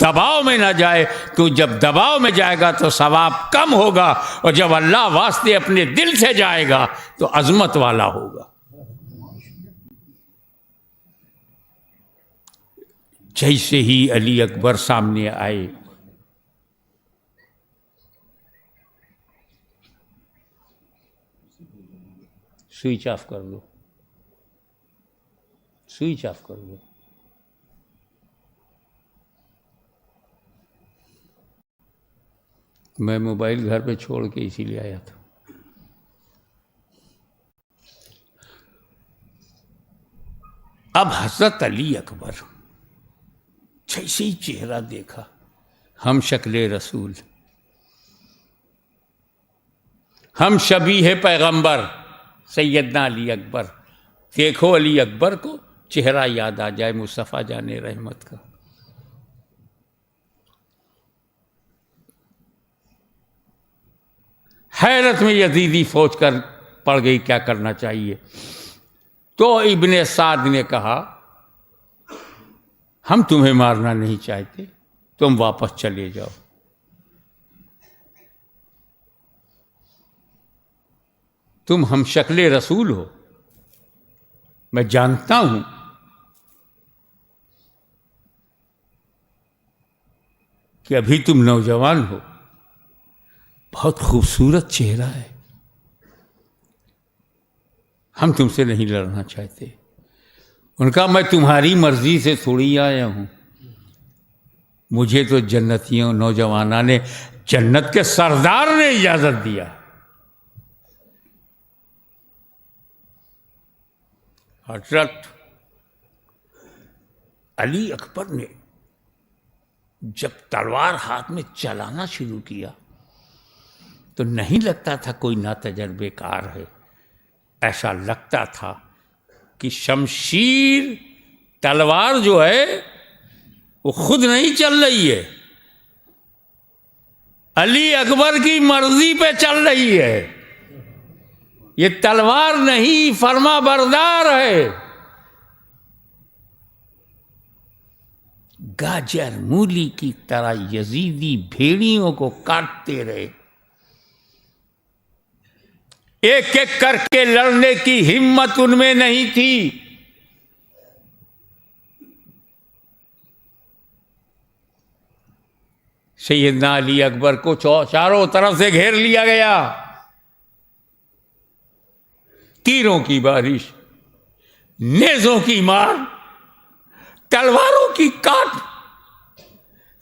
دباؤ میں نہ جائے، تو جب دباؤ میں جائے گا تو ثواب کم ہوگا، اور جب اللہ واسطے اپنے دل سے جائے گا تو عظمت والا ہوگا۔ جیسے ہی علی اکبر سامنے آئے، سوئچ آف کر دو، سوئچ آف کر دو۔ میں موبائل گھر پہ چھوڑ کے اسی لیے آیا تھا۔ اب حضرت علی اکبر جیسے ہی چہرہ دیکھا، ہم شکل رسول، ہم شبیہ پیغمبر سیدنا علی اکبر، دیکھو علی اکبر کو چہرہ یاد آ جائے مصطفیٰ جان رحمت کا۔ حیرت میں یزیدی فوج کر پڑ گئی، کیا کرنا چاہیے؟ تو ابن سعد نے کہا ہم تمہیں مارنا نہیں چاہتے، تم واپس چلے جاؤ۔ تم ہم شکل رسول ہو، میں جانتا ہوں کہ ابھی تم نوجوان ہو، بہت خوبصورت چہرہ ہے، ہم تم سے نہیں لڑنا چاہتے۔ ان کا میں تمہاری مرضی سے تھوڑی آیا ہوں، مجھے تو جنتیوں نوجوانوں نے، جنت کے سردار نے اجازت دیا۔ حضرت علی اکبر نے جب تلوار ہاتھ میں چلانا شروع کیا تو نہیں لگتا تھا کوئی ناتجربے کار ہے، ایسا لگتا تھا کہ شمشیر، تلوار جو ہے وہ خود نہیں چل رہی ہے، علی اکبر کی مرضی پہ چل رہی ہے۔ یہ تلوار نہیں، فرما بردار ہے۔ گاجر مولی کی طرح یزیدی بھیڑیوں کو کاٹتے رہے، ایک ایک کر کے لڑنے کی ہمت ان میں نہیں تھی۔ سیدنا علی اکبر کو چاروں طرف سے گھیر لیا گیا، تیروں کی بارش، نیزوں کی مار، تلواروں کی کاٹ،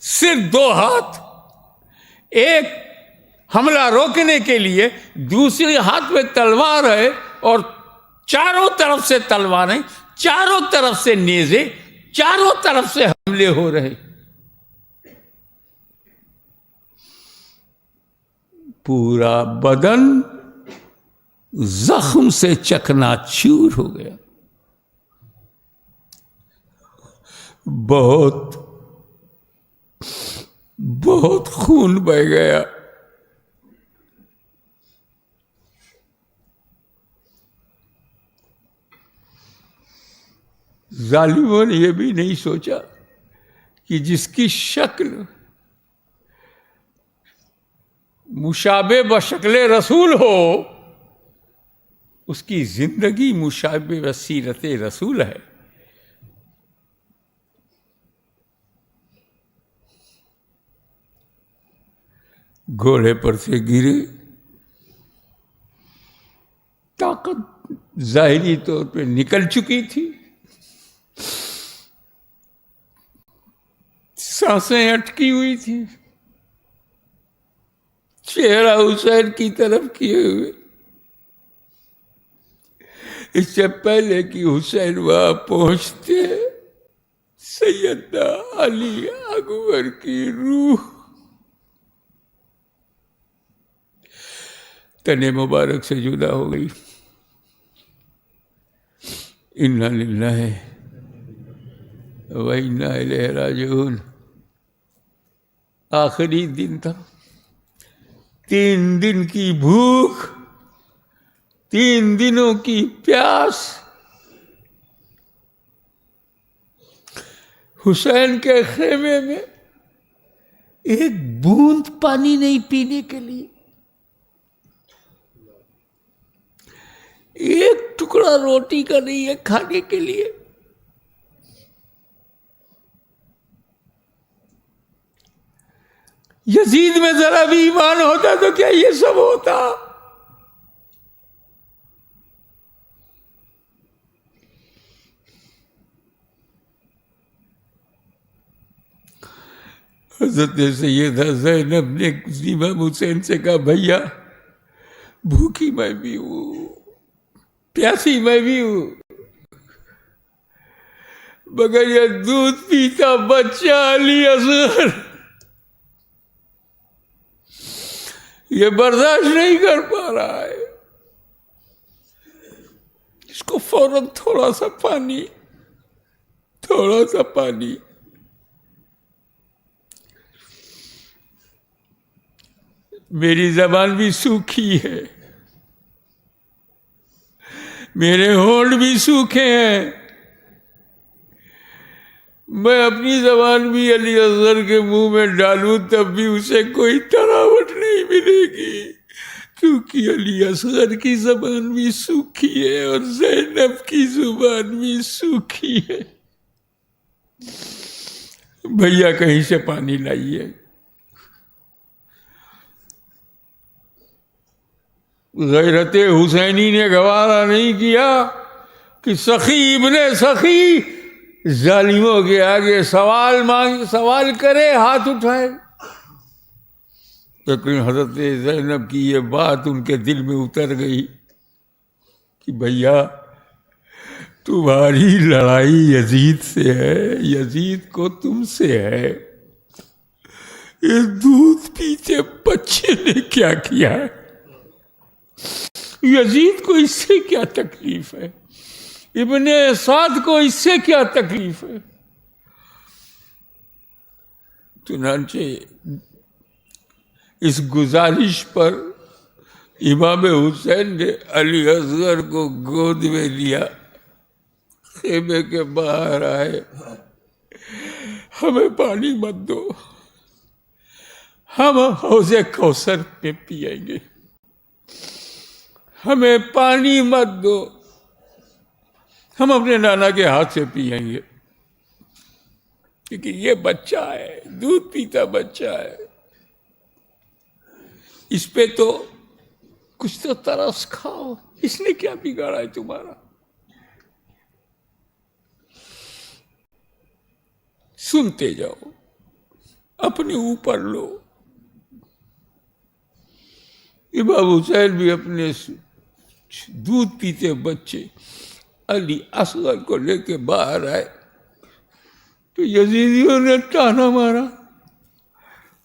صرف 2 ہاتھ، ایک حملہ روکنے کے لیے، دوسرے ہاتھ میں تلوار ہے، اور چاروں طرف سے تلواریں، چاروں طرف سے نیزے، چاروں طرف سے حملے ہو رہے۔ پورا بدن زخم سے چکنا چور ہو گیا، بہت بہت خون بہہ گیا. ظالموں نے یہ بھی نہیں سوچا کہ جس کی شکل مشابہ بشکل رسول ہو اس کی زندگی مشابہ بسیرت رسول ہے. گھوڑے پر سے گرے، طاقت ظاہری طور پہ نکل چکی تھی، سانسیں اٹکی ہوئی تھی، چہرہ حسین کی طرف کیے ہوئے. اس سے پہلے کہ حسین وہاں پہنچتے، سیدنا علی اکبر کی روح تن مبارک سے جدا ہو گئی. انا للہ و انا الیہ راجعون. آخری دن تھا، 3 دن کی بھوک، 3 دنوں کی پیاس. حسین کے خیمے میں ایک بوند پانی نہیں پینے کے لیے، ایک ٹکڑا روٹی کا نہیں ہے کھانے کے لیے. یزید میں ذرا بھی ایمان ہوتا تو کیا یہ سب ہوتا؟ حضرت سیدہ زینب نے امام حسین سے کہا، بھیا بھوکی میں بھی ہوں، پیاسی میں بھی ہوں، مگر یہ دودھ پیتا بچہ علی اصغر یہ برداشت نہیں کر پا رہا ہے، اس کو فوراً تھوڑا سا پانی. میری زبان بھی سوکھی ہے، میرے ہونٹ بھی سوکھے ہیں، میں اپنی زبان بھی علی اصغر کے منہ میں ڈالوں تب بھی اسے کوئی تراوٹ نہیں ملے گی، کیونکہ علی اصغر کی زبان بھی سوکھی ہے اور زینب کی زبان بھی سوکھی ہے. بھیا کہیں سے پانی لائیے. غیرت حسینی نے گوارا نہیں کیا کہ سخی ابن سخی ظالموں کے آگے سوال کرے، ہاتھ اٹھائے. لیکن حضرت زینب کی یہ بات ان کے دل میں اتر گئی کہ بھیا تمہاری لڑائی یزید سے ہے، یزید کو تم سے ہے، یہ دودھ پیتے بچے نے کیا کیا ہے؟ یزید کو اس سے کیا تکلیف ہے؟ ابن سعد کو اس سے کیا تکلیف ہے؟ چنانچہ اس گزارش پر امام حسین نے علی اصغر کو گود میں لیا، خیمے کے باہر آئے، ہمیں پانی مت دو، ہم حوض کوثر پہ پیئیں گے، ہمیں پانی مت دو، ہم اپنے نانا کے ہاتھ سے پیئیں گے، کیونکہ یہ بچہ ہے، دودھ پیتا بچہ ہے، اس پہ تو کچھ تو ترس کھاؤ، اس نے کیا بگاڑا ہے تمہارا؟ سنتے جاؤ، اپنے اوپر لو. امام حسین بھی اپنے دودھ پیتے بچے علی اصغر کو لے کے باہر آئے تو یزیدیوں نے تانا مارا،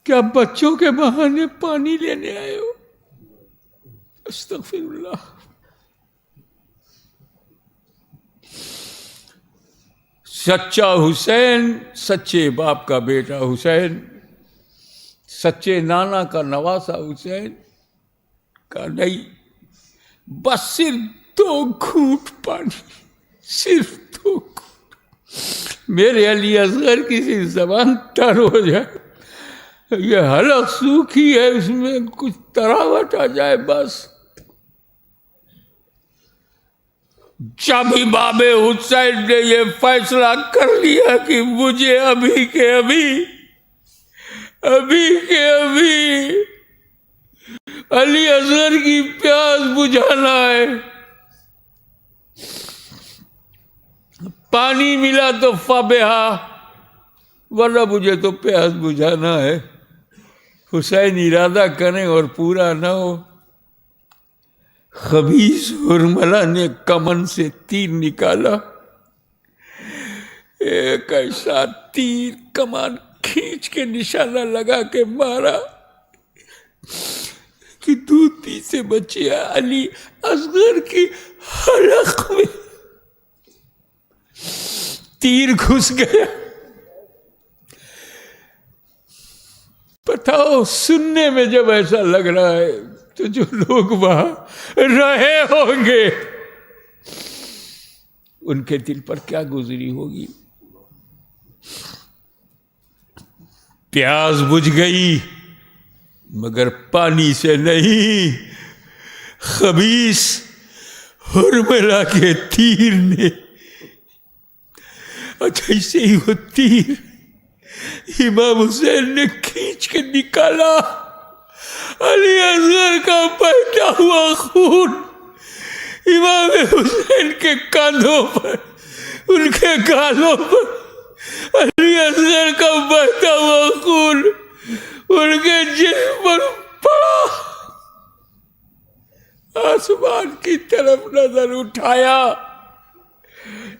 کیا بچوں کے بہانے پانی لینے آئے ہو؟ استغفر اللہ. سچا حسین، سچے باپ کا بیٹا حسین سچے نانا کا نواسا حسین کا نہیں، بس صرف 2 گھونٹ پانی، صرف 2 گھونٹ۔ میرے علی اصغر کسی زبان تر ہو جائے، یہ حلق سوکھی ہے، اس میں کچھ تراوٹ آ جائے بس۔ جب امام حسین نے یہ فیصلہ کر لیا کہ مجھے ابھی کے ابھی علی اصغر کی پیاس بجھانا ہے، پانی ملا تو فبہا، ورنہ مجھے تو پیاس بجھانا ہے۔ حسین ارادہ کریں اور پورا نہ ہو۔ خبیث حرملہ نے کمن سے تیر نکالا، ایک ایسا تیر کمان کھینچ کے نشانہ لگا کے مارا کہ دودھی سے بچیا علی اصغر کی حلق میں تیر گھس گیا۔ بتاؤ، سننے میں جب ایسا لگ رہا ہے تو جو لوگ وہاں رہے ہوں گے ان کے دل پر کیا گزری ہوگی؟ پیاس بجھ گئی مگر پانی سے نہیں، خبیث حرملہ کے تیر نے۔ جیسے ہی وہ تیر امام حسین نے کھینچ کے نکالا، علی اصغر کا بہتا ہوا خون امام حسین کے کاندھوں پر، ان کے گالوں پر، علی اصغر کا بہتا ہوا خون ان کے جسم پر پڑا۔ آسمان کی طرف نظر اٹھایا،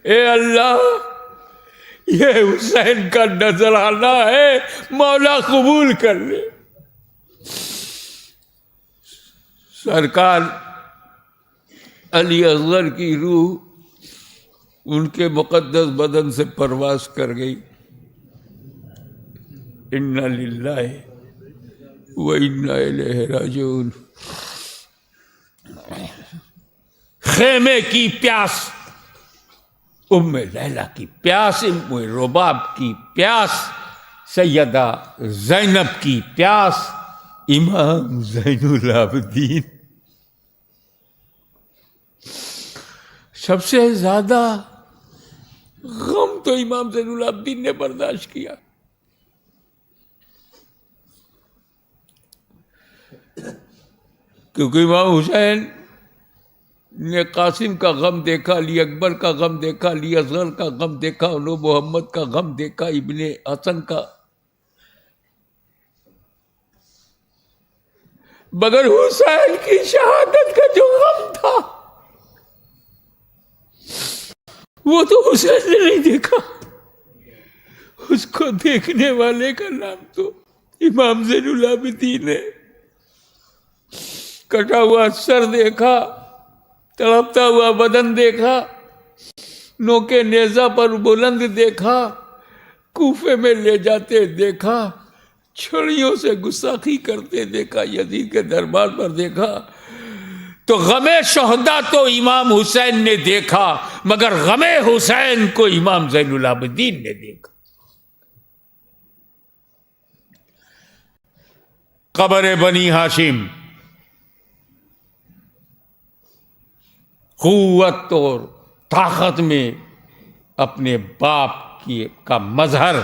اے اللہ، یہ حسین کا نذرانہ ہے، مولا قبول کر لے۔ سرکار علی اصغر کی روح ان کے مقدس بدن سے پرواز کر گئی۔ انا للہ و انا الیہ راجعون۔ خیمے کی پیاس، ام لیلہ کی پیاس، ام رباب کی پیاس، سیدہ زینب کی پیاس، امام زین العابدین۔ سب سے زیادہ غم تو امام زین العابدین نے برداشت کیا۔ کیونکہ امام حسین نے قاسم کا غم دیکھا، علی اکبر کا غم دیکھا، علی اصغر کا غم دیکھا، انو محمد کا غم دیکھا، ابن حسن کا، مگر حسین کی شہادت کا جو غم تھا وہ تو حسین نے نہیں دیکھا۔ اس کو دیکھنے والے کا نام تو امام زین العابدین ہے۔ کٹا ہوا سر دیکھا، تڑپتا ہوا بدن دیکھا، نوکے نیزہ پر بلند دیکھا، کوفے میں لے جاتے دیکھا، چھڑیوں سے گستاخی کرتے دیکھا، یزید کے دربار پر دیکھا۔ تو غم شہداء تو امام حسین نے دیکھا، مگر غم حسین کو امام زین العابدین نے دیکھا۔ قبر بنی ہاشم، قوت اور طاقت میں اپنے باپ کا مظہر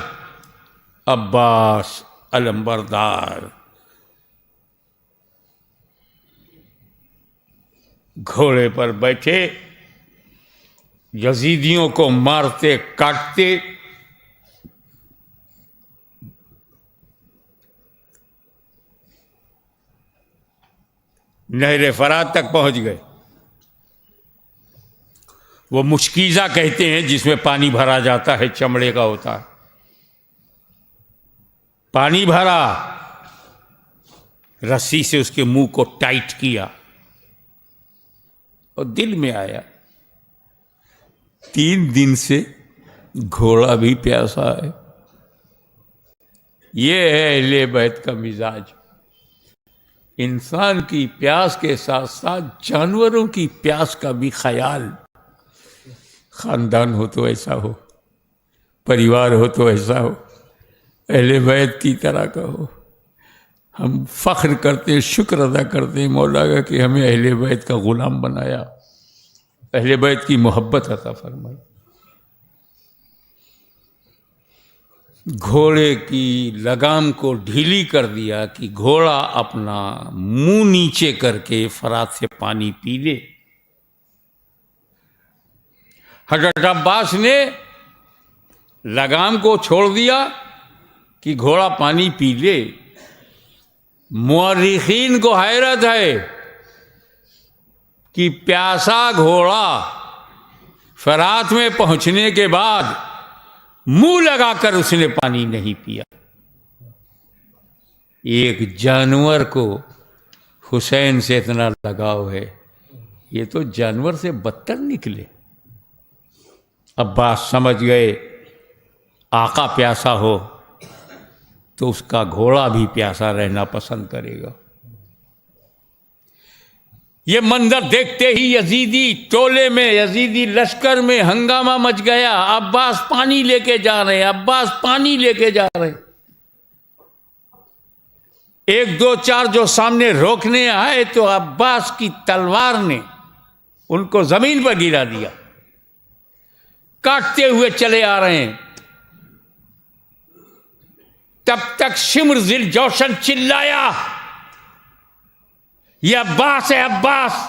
عباس علمبردار گھوڑے پر بیٹھے یزیدیوں کو مارتے کاٹتے، نہر فرات تک پہنچ گئے۔ وہ مشکیزہ کہتے ہیں جس میں پانی بھرا جاتا ہے، چمڑے کا ہوتا ہے، پانی بھرا، رسی سے اس کے منہ کو ٹائٹ کیا اور دل میں آیا 3 دن سے گھوڑا بھی پیاسا ہے، یہ ہے اہل بیت کا مزاج. انسان کی پیاس کے ساتھ ساتھ جانوروں کی پیاس کا بھی خیال. خاندان ہو تو ایسا ہو، پریوار ہو تو ایسا ہو، اہل بیت کی طرح کا ہو. ہم فخر کرتے ہیں، شکر ادا کرتے ہیں مولا کا کہ ہمیں اہل بیت کا غلام بنایا، اہل بیت کی محبت عطا فرمائی. گھوڑے کی لگام کو ڈھیلی کر دیا کہ گھوڑا اپنا منہ نیچے کر کے فرات سے پانی پی لے. حضرت عباس نے لگام کو چھوڑ دیا کہ گھوڑا پانی پی لے. مورخین کو حیرت ہے کہ پیاسا گھوڑا فرات میں پہنچنے کے بعد منہ لگا کر اس نے پانی نہیں پیا. ایک جانور کو حسین سے اتنا لگاؤ ہے، یہ تو جانور سے بدتر نکلے. عباس سمجھ گئے آقا پیاسا ہو تو اس کا گھوڑا بھی پیاسا رہنا پسند کرے گا. یہ منظر دیکھتے ہی یزیدی ٹولے میں، یزیدی لشکر میں ہنگامہ مچ گیا. عباس پانی لے کے جا رہے ہیں، عباس پانی لے کے جا رہے ہیں. ایک دو چار جو سامنے روکنے آئے تو عباس کی تلوار نے ان کو زمین پر گرا دیا. کاٹتے ہوئے چلے آ رہے ہیں. تب تک شمر ذل جوشن چلایا، یہ عباس ہے، عباس!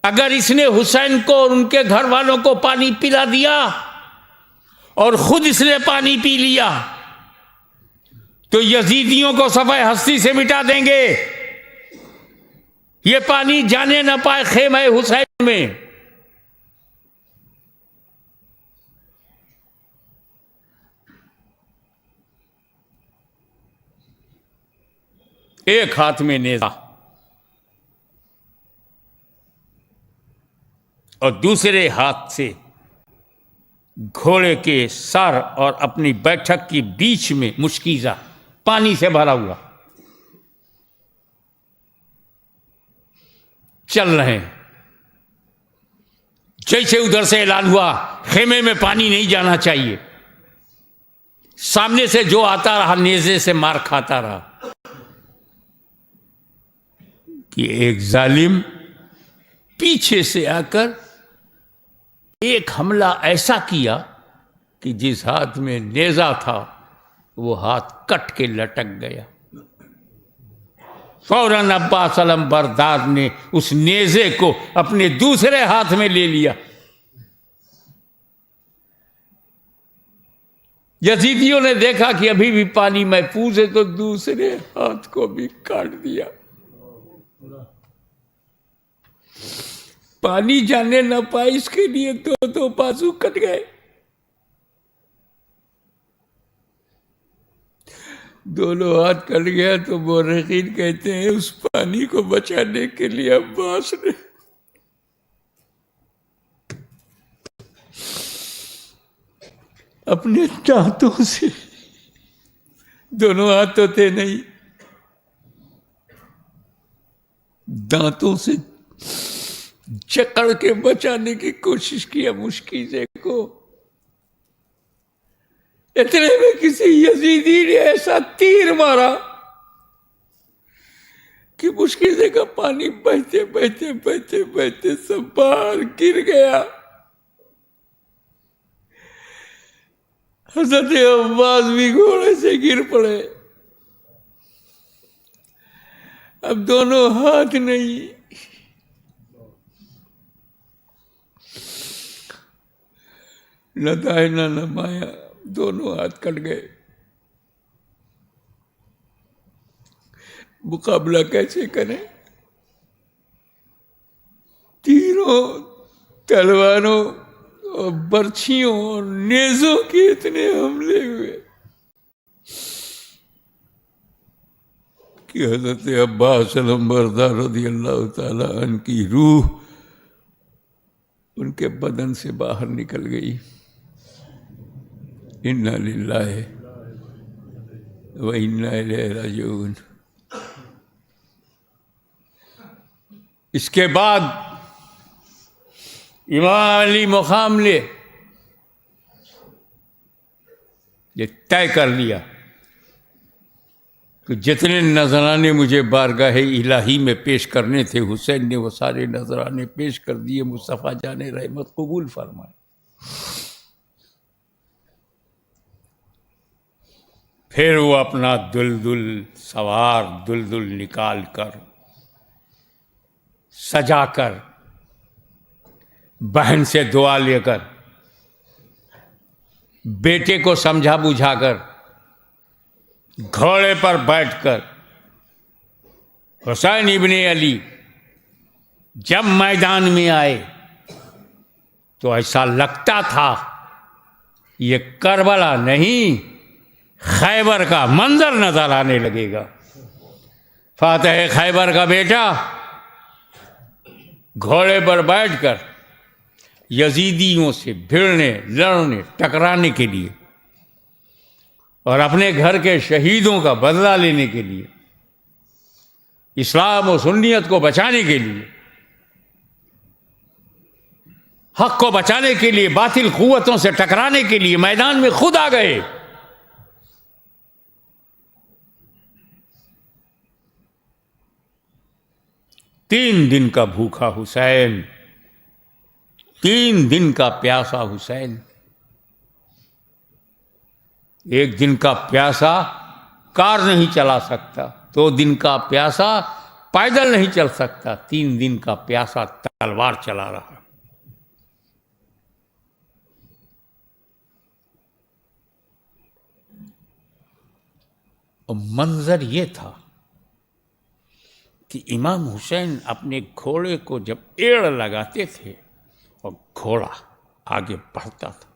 اگر اس نے حسین کو اور ان کے گھر والوں کو پانی پلا دیا اور خود اس نے پانی پی لیا تو یزیدیوں کو صفحہ ہستی سے مٹا دیں گے. یہ پانی جانے نہ پائے خیمہ حسین میں. ایک ہاتھ میں نیزہ اور دوسرے ہاتھ سے گھوڑے کے سر اور اپنی بیٹھک کی بیچ میں مشکیزہ پانی سے بھرا ہوا چل رہے ہیں. جیسے ادھر سے اعلان ہوا خیمے میں پانی نہیں جانا چاہیے، سامنے سے جو آتا رہا نیزے سے مار کھاتا رہا. کہ ایک ظالم پیچھے سے آ کر ایک حملہ ایسا کیا کہ جس ہاتھ میں نیزہ تھا وہ ہاتھ کٹ کے لٹک گیا. فوراً عباس علم بردار نے اس نیزے کو اپنے دوسرے ہاتھ میں لے لیا. یزیدیوں نے دیکھا کہ ابھی بھی پانی محفوظ ہے تو دوسرے ہاتھ کو بھی کاٹ دیا. پانی جانے نہ پائے اس کے لیے دو بازو کٹ گئے. دونوں ہاتھ کٹ گیا تو مورخین کہتے ہیں اس پانی کو بچانے کے لیے عباس نے اپنے دانتوں سے، دونوں ہاتھ تو تھے نہیں، دانتوں سے جکڑ کے بچانے کی کوشش کیا مشکیزے کو. اتنے میں کسی یزیدی نے ایسا تیر مارا کہ مشکیزے کا پانی بہتے بہتے بہتے بہتے سب باہر گر گیا. حضرت عباس بھی گھوڑے سے گر پڑے. اب دونوں ہاتھ نہیں، نہ دائنا نہ بایاں، دونوں ہاتھ کٹ گئے. مقابلہ کیسے کریں؟ تیروں، تلواروں اور برچھیوں اور نیزوں کے اتنے حملے ہوئے کہ حضرت عباس علمبردار رضی اللہ تعالی عنہ کی روح ان کے بدن سے باہر نکل گئی. انا للہ وَإِنَّا إِلَيْهِ رَاجِعُونَ۔ اس کے بعد امام علی مقام نے یہ طے کر لیا کہ جتنے نذرانے مجھے بارگاہ الہی میں پیش کرنے تھے، حسین نے وہ سارے نذرانے پیش کر دیے، مصطفیٰ جان رحمت قبول فرمائے۔ پھر وہ اپنا دلدل سوار دلدل نکال کر سجا کر بہن سے دعا لے کر بیٹے کو سمجھا بجھا کر گھوڑے پر بیٹھ کر حسین ابن علی جب میدان میں آئے تو ایسا لگتا تھا یہ کربلا نہیں خیبر کا منظر نظر آنے لگے گا۔ فاتح خیبر کا بیٹا گھوڑے پر بیٹھ کر یزیدیوں سے بھیڑنے لڑنے ٹکرانے کے لیے اور اپنے گھر کے شہیدوں کا بدلہ لینے کے لیے، اسلام و سنیت کو بچانے کے لیے، حق کو بچانے کے لیے، باطل قوتوں سے ٹکرانے کے لیے میدان میں خود آ گئے۔ تین دن کا بھوکا حسین، 3 دن کا پیاسا حسین، 1 دن کا پیاسا کار نہیں چلا سکتا، 2 دن کا پیاسا پیدل نہیں چل سکتا، 3 دن کا پیاسا تلوار چلا رہا۔ اور منظر یہ تھا کہ امام حسین اپنے گھوڑے کو جب ایڑ لگاتے تھے اور گھوڑا آگے بڑھتا تھا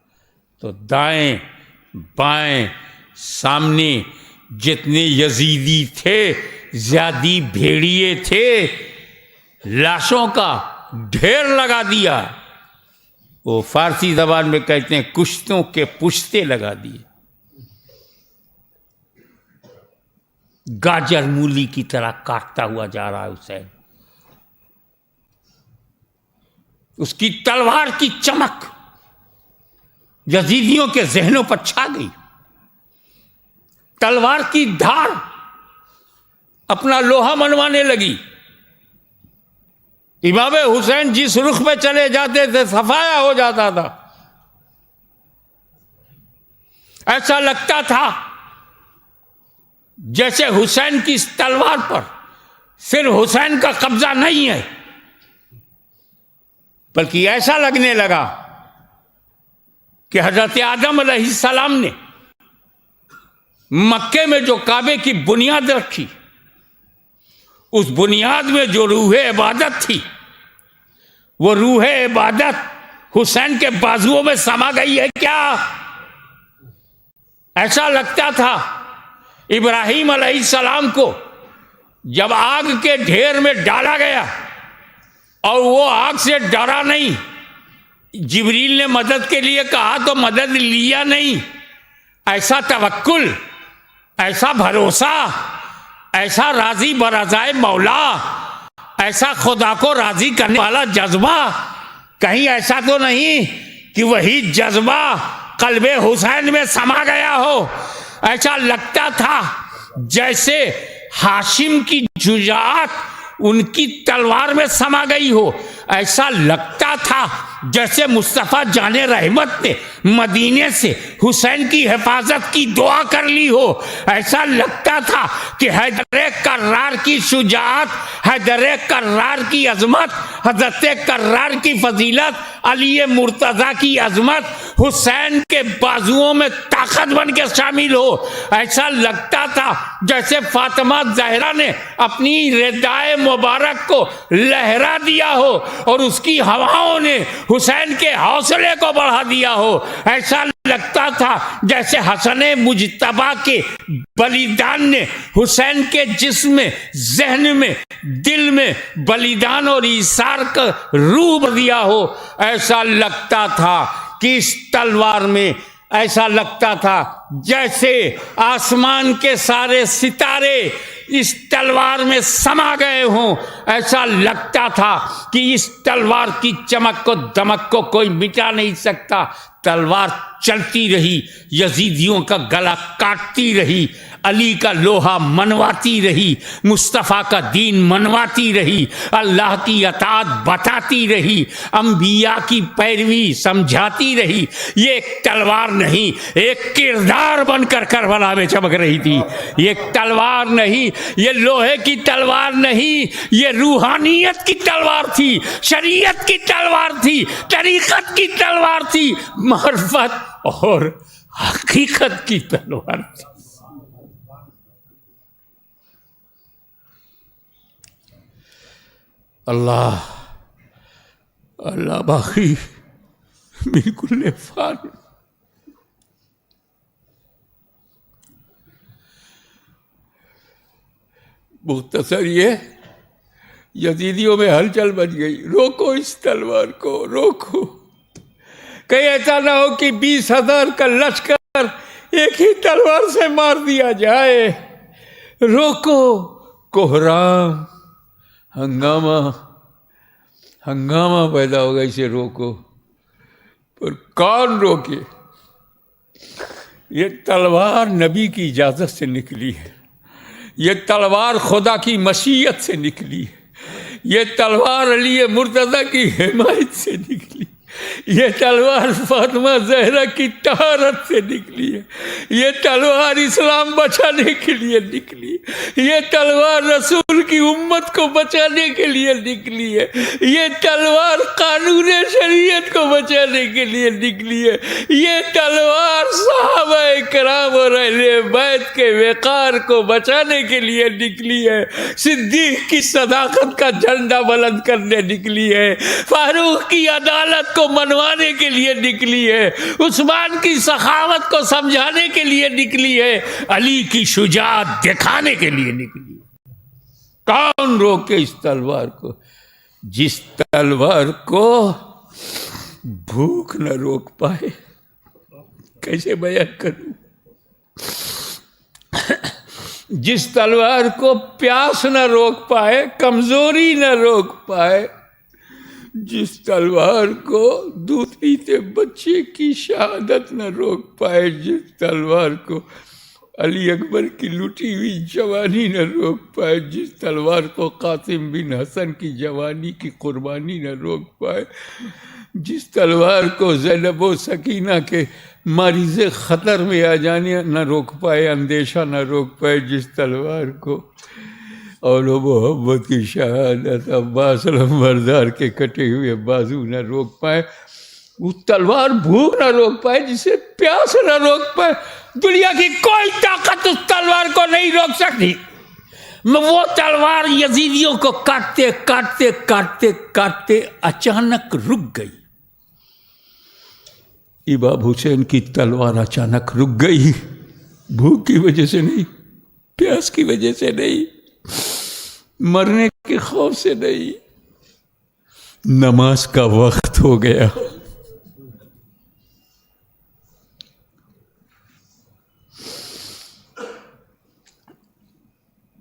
تو دائیں بائیں سامنے جتنے یزیدی تھے، زیادی بھیڑیے تھے، لاشوں کا ڈھیر لگا دیا۔ وہ فارسی زبان میں کہتے ہیں کشتوں کے پشتے لگا دیے، گاجر مولی کی طرح کاٹتا ہوا جا رہا ہے حسین۔ اس کی تلوار کی چمک یزیدیوں کے ذہنوں پر چھا گئی، تلوار کی دھار اپنا لوہا منوانے لگی۔ امام حسین جس رخ پہ چلے جاتے تھے صفایا ہو جاتا تھا، ایسا لگتا تھا جیسے حسین کی اس تلوار پر صرف حسین کا قبضہ نہیں ہے، بلکہ ایسا لگنے لگا کہ حضرت آدم علیہ السلام نے مکے میں جو کعبے کی بنیاد رکھی، اس بنیاد میں جو روح عبادت تھی، وہ روح عبادت حسین کے بازوؤں میں سما گئی ہے کیا؟ ایسا لگتا تھا ابراہیم علیہ السلام کو جب آگ کے ڈھیر میں ڈالا گیا اور وہ آگ سے ڈرا نہیں، جبریل نے مدد کے لیے کہا تو مدد لیا نہیں، ایسا توکل، ایسا بھروسہ، ایسا راضی برضائے مولا، ایسا خدا کو راضی کرنے والا جذبہ، کہیں ایسا تو نہیں کہ وہی جذبہ قلب حسین میں سما گیا ہو؟ ایسا لگتا تھا جیسے ہاشم کی شجاعت ان کی تلوار میں سما گئی ہو، ایسا لگتا تھا جیسے مصطفیٰ جان رحمت نے مدینے سے حسین کی حفاظت کی دعا کر لی ہو، ایسا لگتا تھا کہ حیدر کرار کی شجاعت، حیدر کرار کی عظمت، حضرت کرار کی فضیلت، علی مرتضیٰ کی عظمت حسین کے بازوؤں میں طاقت بن کے شامل ہو۔ ایسا لگتا تھا جیسے فاطمہ زہرا نے اپنی ردائے مبارک کو لہرا دیا ہو اور اس کی ہواؤں نے حسین کے حوصلے کو بڑھا دیا ہو۔ ایسا لگتا تھا جیسے حسن مجتبیٰ کے بلیدان نے حسین کے جسم میں، ذہن میں، دل میں بلیدان اور ایثار کا روح دیا ہو۔ ایسا لگتا تھا کہ اس تلوار میں ایسا لگتا تھا جیسے آسمان کے سارے ستارے اس تلوار میں سما گئے ہوں. ایسا لگتا تھا کہ اس تلوار کی چمک کو دمک کو کوئی مٹا نہیں سکتا. تلوار چلتی رہی، یزیدیوں کا گلا کاٹتی رہی، علی کا لوہا منواتی رہی، مصطفیٰ کا دین منواتی رہی، اللہ کی اطاعت بتاتی رہی، انبیاء کی پیروی سمجھاتی رہی. یہ ایک تلوار نہیں، ایک کردار بن کر کربلا میں چمک رہی تھی. یہ تلوار نہیں، یہ لوہے کی تلوار نہیں، یہ روحانیت کی تلوار تھی، شریعت کی تلوار تھی، طریقت کی تلوار تھی، معرفت اور حقیقت کی تلوار تھی. اللہ اللہ باقی بالکل فان. مختصر یہ یزیدیوں میں ہلچل بچ گئی. روکو اس تلوار کو، روکو. کہیں ایسا نہ ہو کہ 20,000 کا لشکر ایک ہی تلوار سے مار دیا جائے. روکو. کوہرام، ہنگامہ پیدا ہوگا. اسے روکو. پر کون روکے؟ یہ تلوار نبی کی اجازت سے نکلی ہے، یہ تلوار خدا کی مشیت سے نکلی ہے، یہ تلوار علی مرتضیٰ کی حمایت سے نکلی، یہ تلوار فاطمہ زہرا کی طہارت سے نکلی ہے، یہ تلوار اسلام بچانے کے لیے نکلی، یہ تلوار رسول کی امت کو بچانے کے لیے نکلی ہے، یہ تلوار قانون شریعت کو بچانے کے لیے نکلی ہے، یہ تلوار صحابہ کرام اور اہل بیت کے وقار کو بچانے کے لیے نکلی ہے، صدیق کی صداقت کا جھنڈا بلند کرنے نکلی ہے، فاروق کی عدالت کو منوانے کے لیے نکلی ہے، عثمان کی سخاوت کو سمجھانے کے لیے نکلی ہے، علی کی شجاعت دکھانے کے لیے نکلی ہے. کون روکے اس تلوار کو؟ جس تلوار کو بھوک نہ روک پائے. کیسے بیان کروں؟ جس تلوار کو پیاس نہ روک پائے، کمزوری نہ روک پائے، جس تلوار کو دودھ پیتے بچے کی شہادت نہ روک پائے، جس تلوار کو علی اکبر کی لوٹی ہوئی جوانی نہ روک پائے، جس تلوار کو قاسم بن حسن کی جوانی کی قربانی نہ روک پائے، جس تلوار کو زینب و سکینہ کے مریض خطر میں آ جانے نہ روک پائے، اندیشہ نہ روک پائے، جس تلوار کو اور وہ محبت کی شہادت عباس علمبردار کے کٹے ہوئے بازو نہ روک پائے، وہ تلوار بھوک نہ روک پائے، جسے پیاس نہ روک پائے. دنیا کی کوئی طاقت اس تلوار کو نہیں روک سکتی. وہ تلوار یزیدیوں کو کاٹتے کاٹتے کاٹتے کاٹتے اچانک رک گئی. امام حسین کی تلوار اچانک رک گئی. بھوک کی وجہ سے نہیں، پیاس کی وجہ سے نہیں، مرنے کے خوف سے نہیں. نماز کا وقت ہو گیا.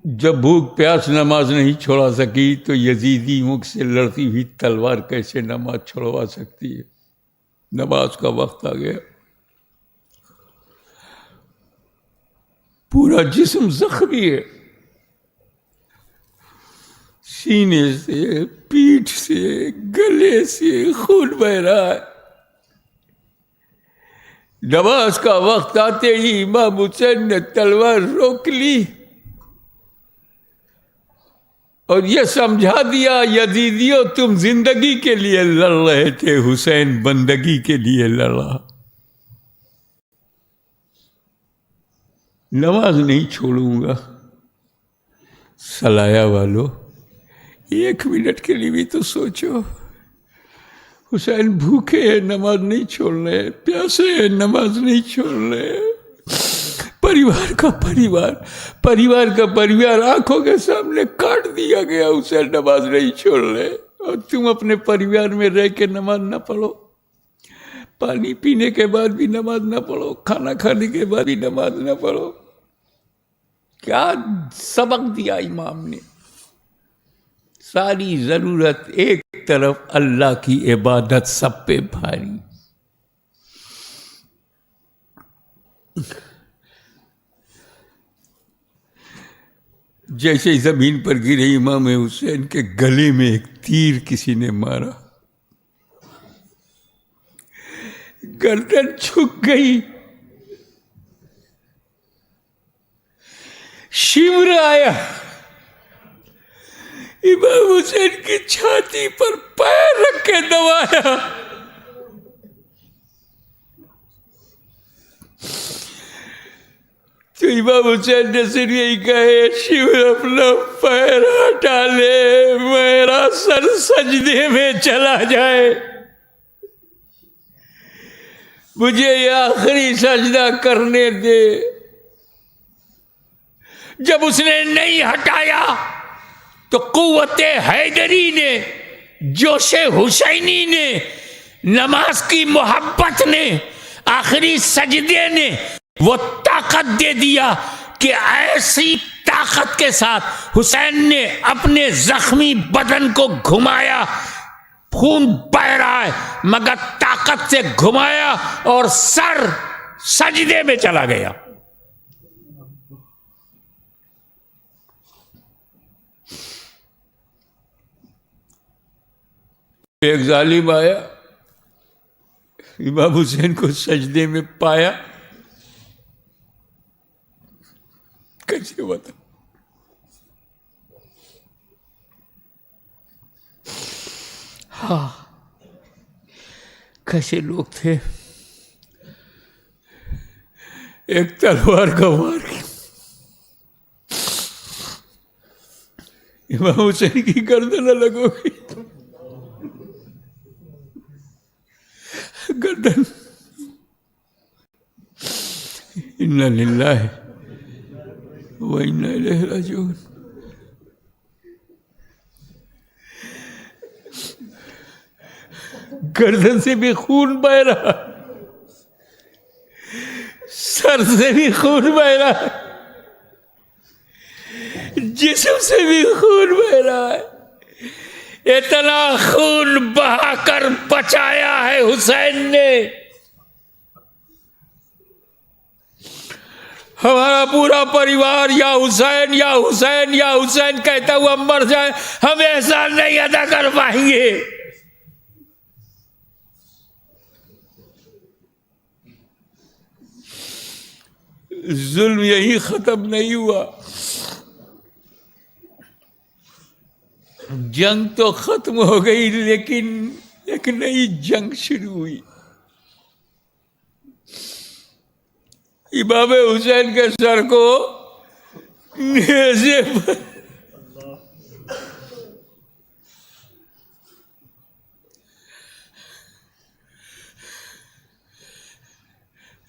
جب بھوک پیاس نماز نہیں چھوڑا سکی تو یزیدی مکھ سے لڑتی ہوئی تلوار کیسے نماز چھوڑوا سکتی ہے؟ نماز کا وقت آ گیا. پورا جسم زخمی ہے، سینے سے، پیٹھ سے، گلے سے خون بہ رہا ہے. نماز کا وقت آتے ہی امام حسین نے تلوار روک لی اور یہ سمجھا دیا، یزیدیوں تم زندگی کے لیے لڑ رہے تھے، حسین بندگی کے لیے لڑا. نماز نہیں چھوڑوں گا. سلایا والو، 1 منٹ کے لیے بھی تو سوچو. حسین بھوکے ہیں، نماز نہیں چھوڑ رہے، پیاسے ہیں، نماز نہیں چھوڑ رہے. پریوار کا پریوار آنکھوں کے سامنے کاٹ دیا گیا، حسین نماز نہیں چھوڑ رہے، اور تم اپنے پریوار میں رہ کے نماز نہ پڑھو. پانی پینے کے بعد بھی نماز نہ پڑھو، کھانا کھانے کے بعد بھی نماز نہ پڑھو. کیا سبق دیا امام نے. ساری ضرورت ایک طرف، اللہ کی عبادت سب پہ بھاری. جیسے زمین پر گرے امام حسین کے گلے میں ایک تیر کسی نے مارا، گردن جھک گئی، شمر آیا، امام حسین کی چھاتی پر پیر رکھ کے دبایا. تو امام حسین نے صرف یہی کہے، شمر اپنا پیر ہٹا لے، میرا سر سجدے میں چلا جائے، مجھے یہ آخری سجدہ کرنے دے. جب اس نے نہیں ہٹایا تو قوت حیدری نے، جوش حسینی نے، نماز کی محبت نے، آخری سجدے نے وہ طاقت دے دیا کہ ایسی طاقت کے ساتھ حسین نے اپنے زخمی بدن کو گھمایا. خون بہ رہا ہے مگر طاقت سے گھمایا اور سر سجدے میں چلا گیا. ایک ظالم آیا، امام حسین کو سجدے میں پایا. کیسے بتا؟ ہاں، کیسے لوگ تھے. ایک تلوار کا وار امام حسین کی گردن الگ ہو گئی. گردن. انا للہ و انا الیہ راجعون. گردن سے بھی خون بہ رہا، سر سے بھی خون بہ رہا، جسم سے بھی خون بہ رہا ہے. اتنا خون بہا کر بچایا ہے حسین نے. ہمارا پورا پریوار یا حسین یا حسین یا حسین کہتا ہوا مر جائے، ہم احسان نہیں ادا کر پائیں گے. ظلم یہی ختم نہیں ہوا، جنگ تو ختم ہو گئی لیکن ایک نئی جنگ شروع ہوئی. امام حسین کے سر کو نیزے پر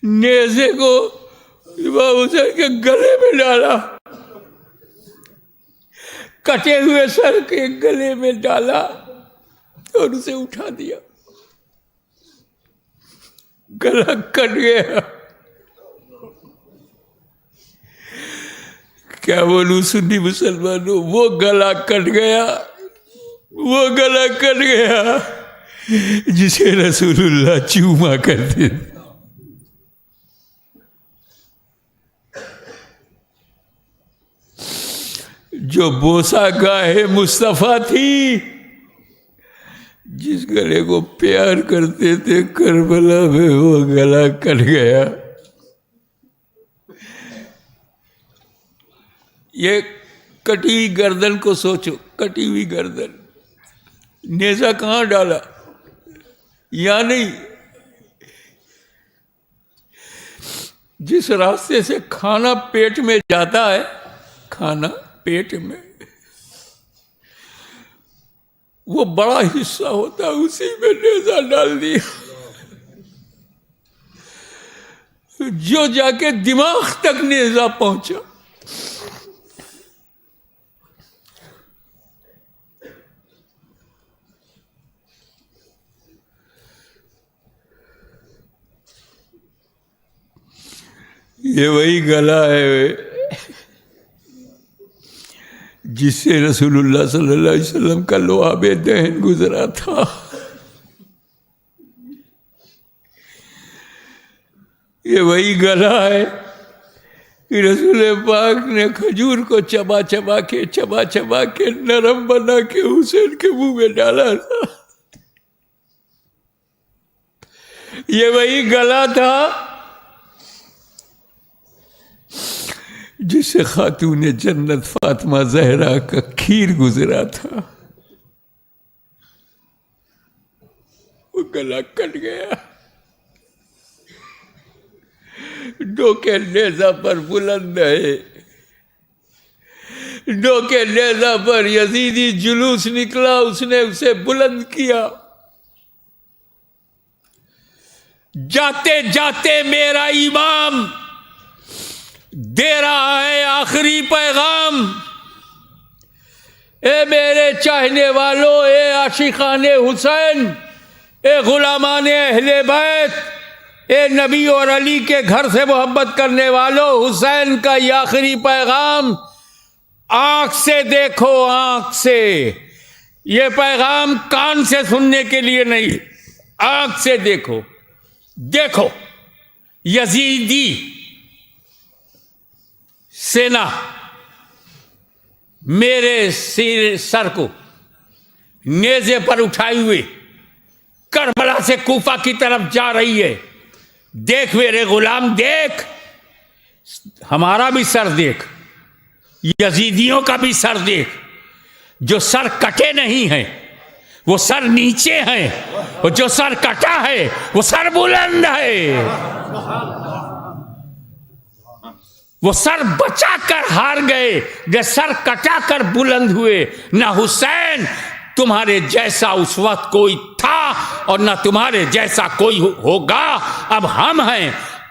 نیزے کو امام حسین کے گلے میں ڈالا، کٹے ہوئے سر کے گلے میں ڈالا اور اسے اٹھا دیا. گلا کٹ گیا. کیا بولوں سنی مسلمانوں، وہ گلا کٹ گیا، وہ گلا کٹ گیا جسے رسول اللہ چوما کرتے تھے. جو بوسہ گاہ مصطفیٰ تھی، جس گلے کو پیار کرتے تھے، کربلا میں وہ گلا کٹ گیا. یہ کٹی ہوئی گردن کو سوچو، کٹی ہوئی گردن، نیزہ کہاں ڈالا؟ یا نہیں، جس راستے سے کھانا پیٹ میں جاتا ہے، کھانا پیٹ میں وہ بڑا حصہ ہوتا ہے، اسی میں نیزہ ڈال دیا جو جا کے دماغ تک نیزہ پہنچا. یہ وہی گلا ہے جس سے رسول اللہ صلی اللہ علیہ وسلم کا لعاب دہن گزرا تھا. یہ وہی گلا ہے کہ رسول پاک نے کھجور کو چبا چبا کے نرم بنا کے حسین کے منہ میں ڈالا تھا. یہ وہی گلا تھا جس سے خاتون جنت فاطمہ زہرا کا کھیر گزرا تھا. وہ گلا کٹ گیا. ڈوکے نیزہ پر بلند ہے، ڈوکے نیزہ پر یزیدی جلوس نکلا، اس نے اسے بلند کیا. جاتے جاتے میرا امام دے رہا ہے آخری پیغام. اے میرے چاہنے والوں، اے عاشقان حسین، اے غلامان اہل بیت، اے نبی اور علی کے گھر سے محبت کرنے والوں، حسین کا یہ آخری پیغام آنکھ سے دیکھو، آنکھ سے. یہ پیغام کان سے سننے کے لیے نہیں، آنکھ سے دیکھو. دیکھو یزیدی سینا میرے سر کو نیزے پر اٹھائے ہوئے کربلا سے کوفہ کی طرف جا رہی ہے. دیکھ میرے غلام، دیکھ، ہمارا بھی سر دیکھ، یزیدیوں کا بھی سر دیکھ. جو سر کٹے نہیں ہیں وہ سر نیچے ہیں، اور جو سر کٹا ہے وہ سر بلند ہے. وہ سر بچا کر ہار گئے، جو سر کٹا کر بلند ہوئے. نہ حسین تمہارے جیسا اس وقت کوئی تھا اور نہ تمہارے جیسا کوئی ہوگا. اب ہم ہیں،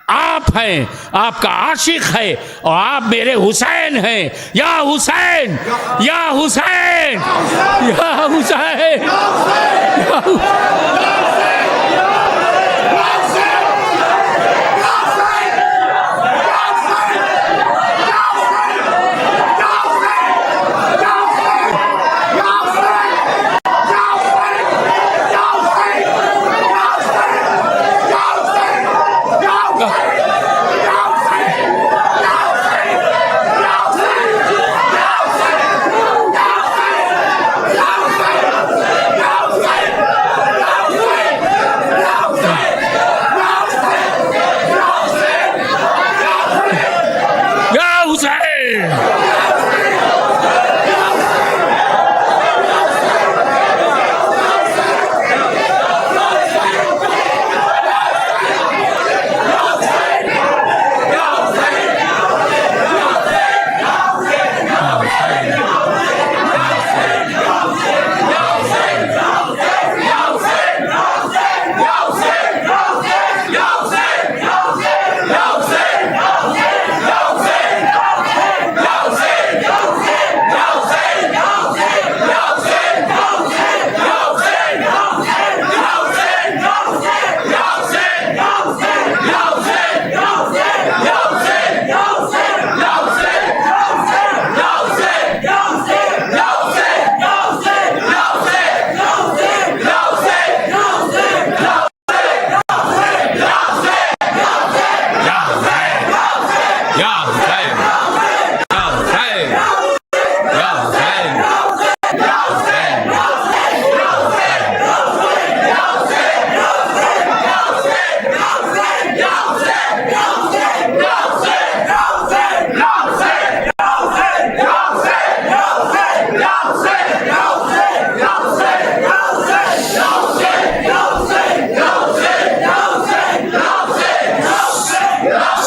آپ ہیں، آپ کا عاشق ہے، اور آپ میرے حسین ہیں. یا حسین، یا حسین، یا حسین، یا حسین.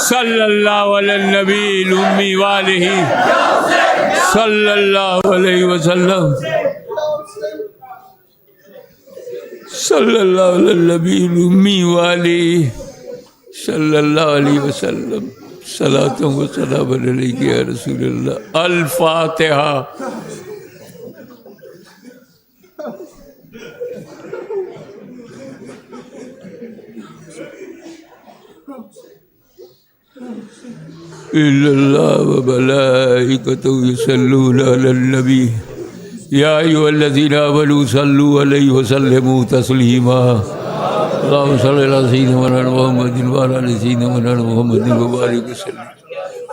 صلی اللہ علی النبی الامی والہ صلی اللہ علیہ وسلم. صلی اللہ علی النبی الامی والہ صلی اللہ علیہ وسلم. صلاۃ و سلام علیک یا رسول اللہ. الفاتحہ. إن الله وملائكته يصلون على النبي يا أيها الذين آمنوا صلوا عليه وسلموا تسليما اللهم صل على سيدنا محمد وعلى آل سيدنا محمد وبارك وسلم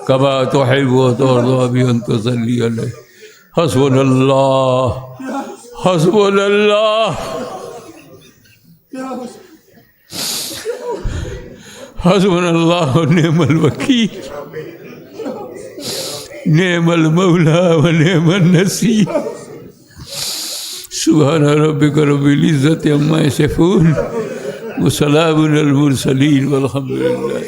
كما تحب وترضى بأن تصلي عليه حسبنا الله حسبنا الله حسبنا الله ونعم الوكيل نعم المولى ونعم النصير سبحان ربك رب العزة عما يصفون وسلام على المرسلين والحمد لله.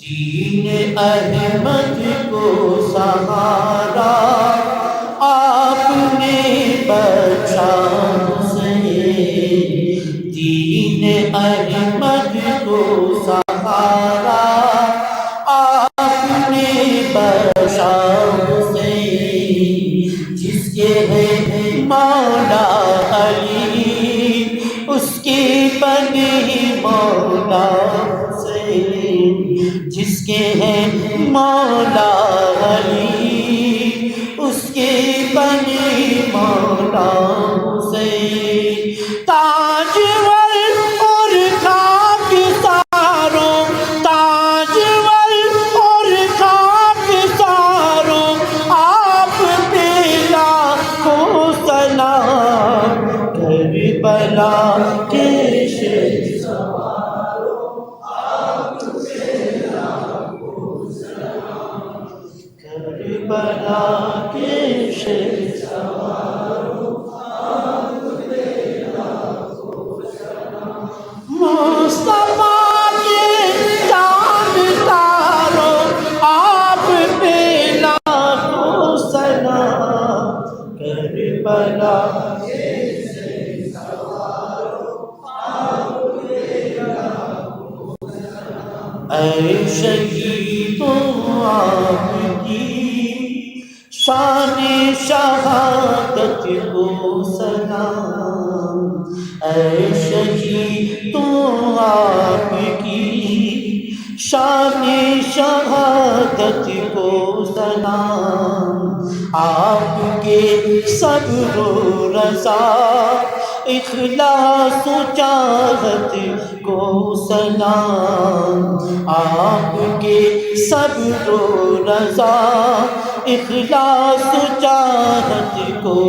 دین احمد کو سہارا آپ نے بچا سے، دین احمد کو سہارا آپ نے بچا سے، جس کے ہے مولا علی اس کی بنی مولا سے، جس کے ہیں مولا علی اس کے بنی مولا سے، تاجور اور خاک ساروں، تاجور اور خاک ساروں آپ پہ لاکھوں سلام، کربلا کے کربلا کے مصطفیٰ کے چاند تاروں آپ پہ لاکھوں سلام، کربلا اے شہیدوں آپ کی شان شہادت کو سلام، اے شہیدوں آپ کی شان شہادت کو سلام، آپ کے صبر و رضا اخلاص و چاہت کو سلام، آپ کے صبر و رضا اخلاص و چاہت کو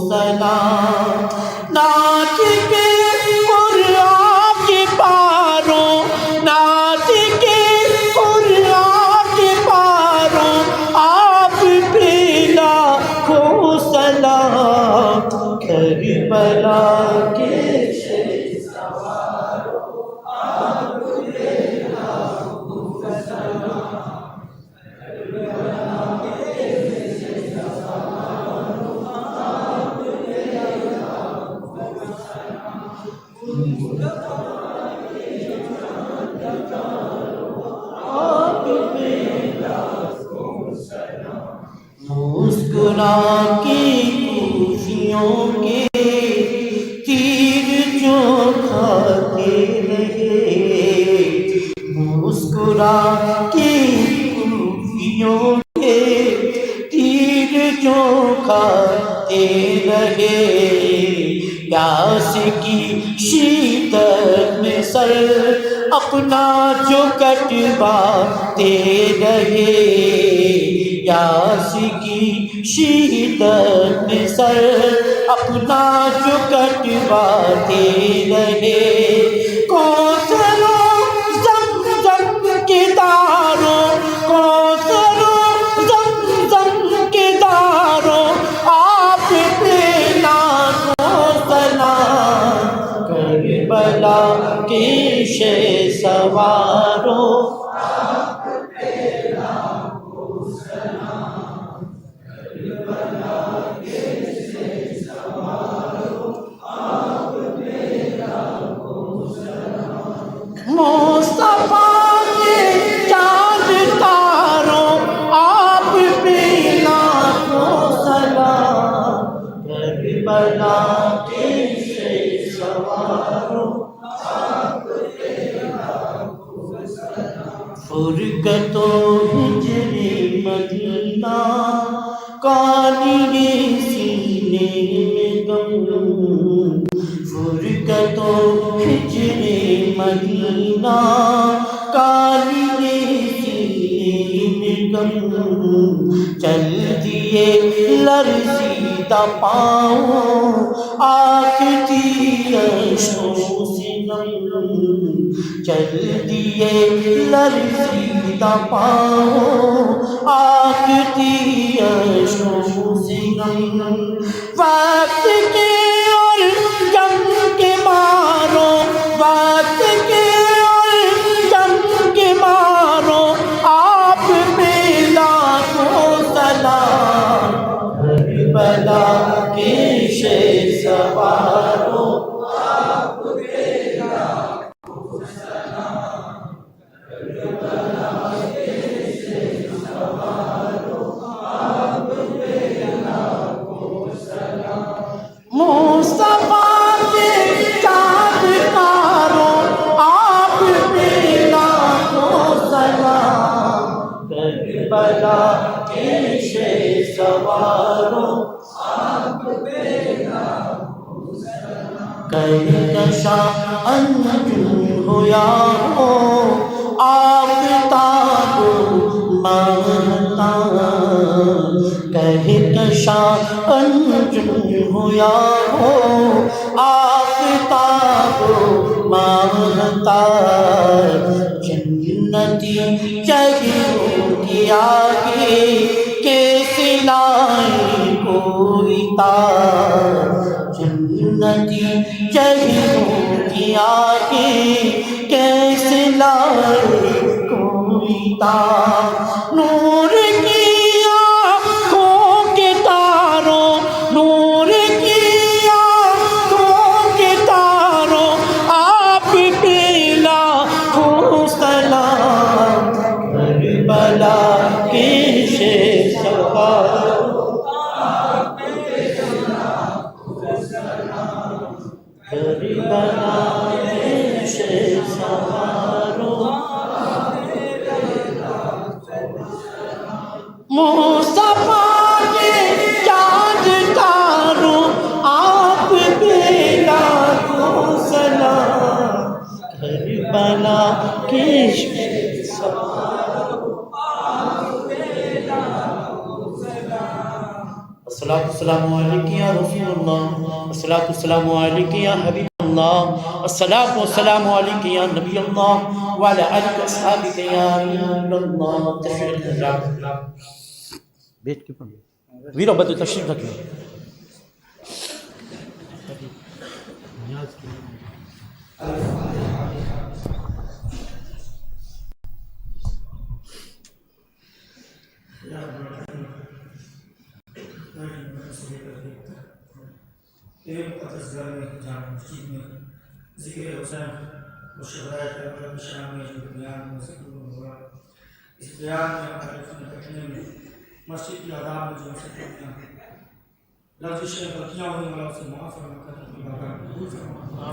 سلام، نعت کے قرآن کے پاروں، نعت کے قرآن کے پاروں آپ پہ لاکھوں سلام، کربلا کے مسکرا کی خوشی کے تیر جو کھاتے رہے، مسکرا کے خوفیوں کے تیر جو کھاتے رہے، پیاس کی شدت میں سر اپنا جو کٹواتے رہے، پیاس کی شدت میں سر اپنا جو کٹواتے رہے، کوثروں زمزم کے داروں، کوثروں زمزم کے داروں، آپ پہ لاکھوں سلام، کربلا کے شہ سواروں، مصطفیٰ کے چاند تاروں، آپ پہ لاکھوں سلام، کربلا کے شہ سواروں، فرقت و ہجر مدینہ، کالی سینے میں غم، فرقت و ہجر مدینہ، کالی سینے میں غم، چل دیے لرزیدہ پاؤں، آکتی اشکوں سے نم، چل دیے لرزیدہ پاؤں، آکتی اشکوں سے نم، وقت کے اور جم کے ماروں، وقت کے اور جم کے ماروں، آپ پہ لاکھوں سلام، کربلا کے شہ سواروں، مصطفیٰ کے چاند تاروں، آپ پہ لاکھوں سلام، کربلا کے شہ سواروں، کہکشاں انجم ہو یا ہو آفتاب ماہتاب، کہکشاں انجم ہو یا ہو آفتاب ماہتاب، جنتی چہروں کے آگے کیسے لائے کوئی تاب، جنتی چہروں کے آگے کیسے لائے کوئی تاب، نور کی آنکھوں کے تاروں، نور کی آنکھوں کے تاروں، آپ پہ لاکھوں سلام، کربلا کے شہ سواروں، کربلا کے شہ سواروں، مصطفیٰ کے چاند تاروں، آپ پہ لاکھوں سلام، کربلا کے شہ سواروں، الصلاۃ والسلام علیک یا رسول اللہ، الصلاۃ والسلام علیک یا حبیب اللہ، الصلاۃ والسلام علیک یا نبی اللہ، وعلی آلک و اصحابک یا نور اللہ۔ تشریف حضرات بیٹھ کے پڑھیں، ویرو بدو تشریف رکھیں۔ ایک مقدس گھر میں جامع مسجد میں ذکر حسین و شہدائے کربلا کی شان میں جو بیان میں ذکر ہوا، اس بیان میں ہمارے فن پڑھنے میں مسجد کی آداب میں جو مسجد لفظ غلطیاں ہوئی مولا اسے معاف فرما کر اپنی بارگاہ میں قبول فرما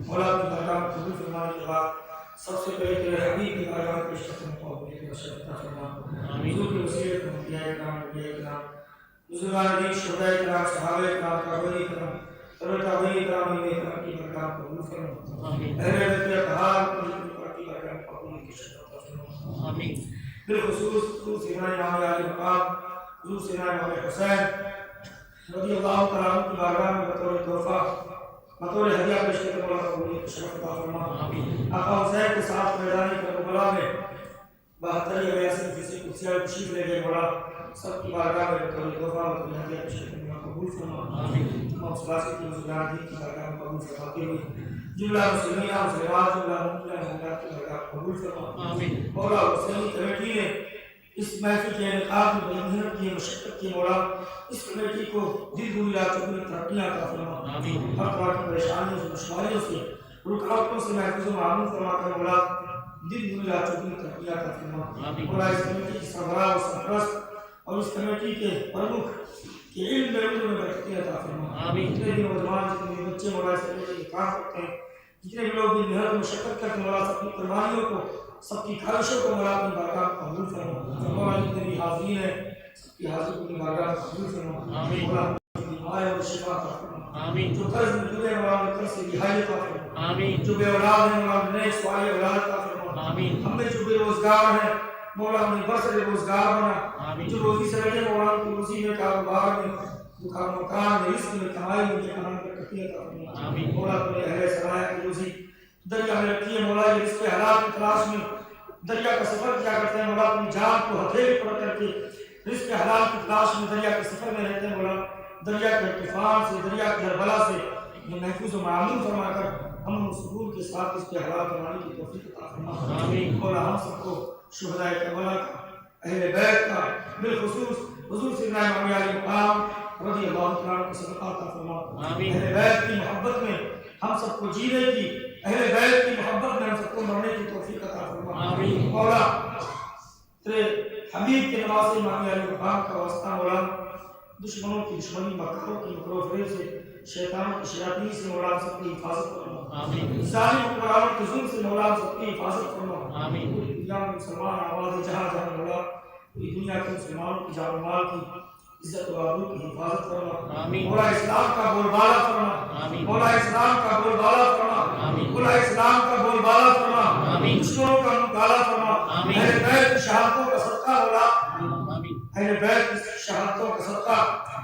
مولا اپنی بارگاہ میں قبول فرمانے کے بعد سب سے پہلے تیرے حبیب کی بارگاہ میں پیش کرتے ہیں قابلیت کی بشر عطا فرما حضور کی وسیلت میں انبیاء کرام انبیاء کرام بزرگان دین شہداء کرام صحابہ کرام تابعین کرام تبع تابعین کرام کی بارگاہ میں قبول فرما اہل بیت اطہار کی بارگاہ میں قبول کی بشر عطا فرما بالخصوص سیدنا امام علی مقام حضور سیدنا امام حسین رضی اللہ تعالیٰ عنہ کی بارگاہ میں بطور تحفہ بطور ہدیہ پیش کرتے مولا قبولیت شرف عطا فرما آقا حسین کے ساتھ میدان کربلا میں 72 82 فیصد قدسیہ تشریف لے گئے مولا سب کی بارگاہ میں بطور تحفہ بطور ہدیہ پیش کرتے مولا قبول فرما تمام سلاسی کی مسلمان دین کی بارگاہ میں قبول فرماتے ہوئے جملہ مسلمین مسلمات جملہ مومنین کی بارگاہ میں قبول فرما مولا حسینی کمیٹی نے اس محفل کے انعقاد میں بڑی محنت کی مشقت کی مولا اس کمیٹی کو دل دنیا چکن ترقیاں عطا فرما ہر طرح کی پریشانیوں سے دشواریوں سے رکاوٹوں سے محفوظ و معمون فرما کر مولا دل دنیا چکن ترقیاں عطا فرما مولا اس کمیٹی کی سربراہ و سرپرست اور اس کمیٹی کے پرمکھ کے علم میں برکتیں عطا فرما جتنے بھی نوجوان جتنے بھی بچے مولا اس کمیٹی کے کام کرتے ہیں جتنے بھی لوگ بھی محنت و مشقت کرتے مولا سب کی قربانیوں کو سب کی خواہشوں کو مولا اپنی بارگاہ میں قبول فرما مولا جتنے بھی حاضرین ہیں سب کی حاضری کو اپنی بارگاہ میں قبول فرما مولا بیماری اور شفا عطا فرما جو قرض میں ڈوبے مولا ان قرض سے رہائی عطا فرما جو بے اولاد ہیں مولا نئے سوال اولاد عطا فرما ہم میں جو بے روزگار ہیں مولا ہمیں برسر روزگار بنا جو روزی سے لگے مولا ان کی روزی میں کاروبار میں دکان مکان میں رزق میں کمائی میں جہاں پر کٹی عطا فرما مولا اپنے اہل سرائے کی روزی دریا میں رکھی ہے مولا یہ رزق حلال کی تلاش میں دریا کا سفر کیا کرتے ہیں مولا اپنی جان کو ہتھیلی پڑھ کر کے رزق حلال کی تلاش میں دریا کے سفر میں رہتے ہیں مولا دریا کے طوفان سے دریا کے کربلا سے یہ محفوظ و معمون فرما کر ہم سکون کے ساتھ اس کے حلال کمانے کی توفیق عطا فرما مولا ہم سب کو شہداء کربلا کا اہل بیت کا بالخصوص حضور سیدنا امام علی مقام رضی اللہ تعالیٰ عنہ کو صدقہ عطا فرما اہل بیت کی محبت میں ہم سب کو جینے کی اہل بیت کی محبت میں ہم سب کو مرنے کی توفیق عطا فرما مولا تیرے حبیب کے نواسے امام علی مقام کا واسطہ مولا دشمنوں کی دشمنی مکروں کی مکر و فریب سے شیطانوں کی شیاطین سے مولا ہم سب کی حفاظت فرما ظالم حکمرانوں کے ظلم سے مولا ہم سب کی حفاظت فرما پوری دنیا میں مسلمان آباد جہاں جہاں مولا پوری دنیا کے مسلمانوں کی جان و مال کی عزت و آبرو کی حفاظت فرما مولا اسلام کا بول بالا فرما مولا اسلام کا بول بالا فرما مولا اسلام کا بول بالا فرما دشمنوں کا مقابلہ فرما اہل بیت کی شہادتوں کا صدقہ مولا اہل بیت کی شہادتوں کا صدقہ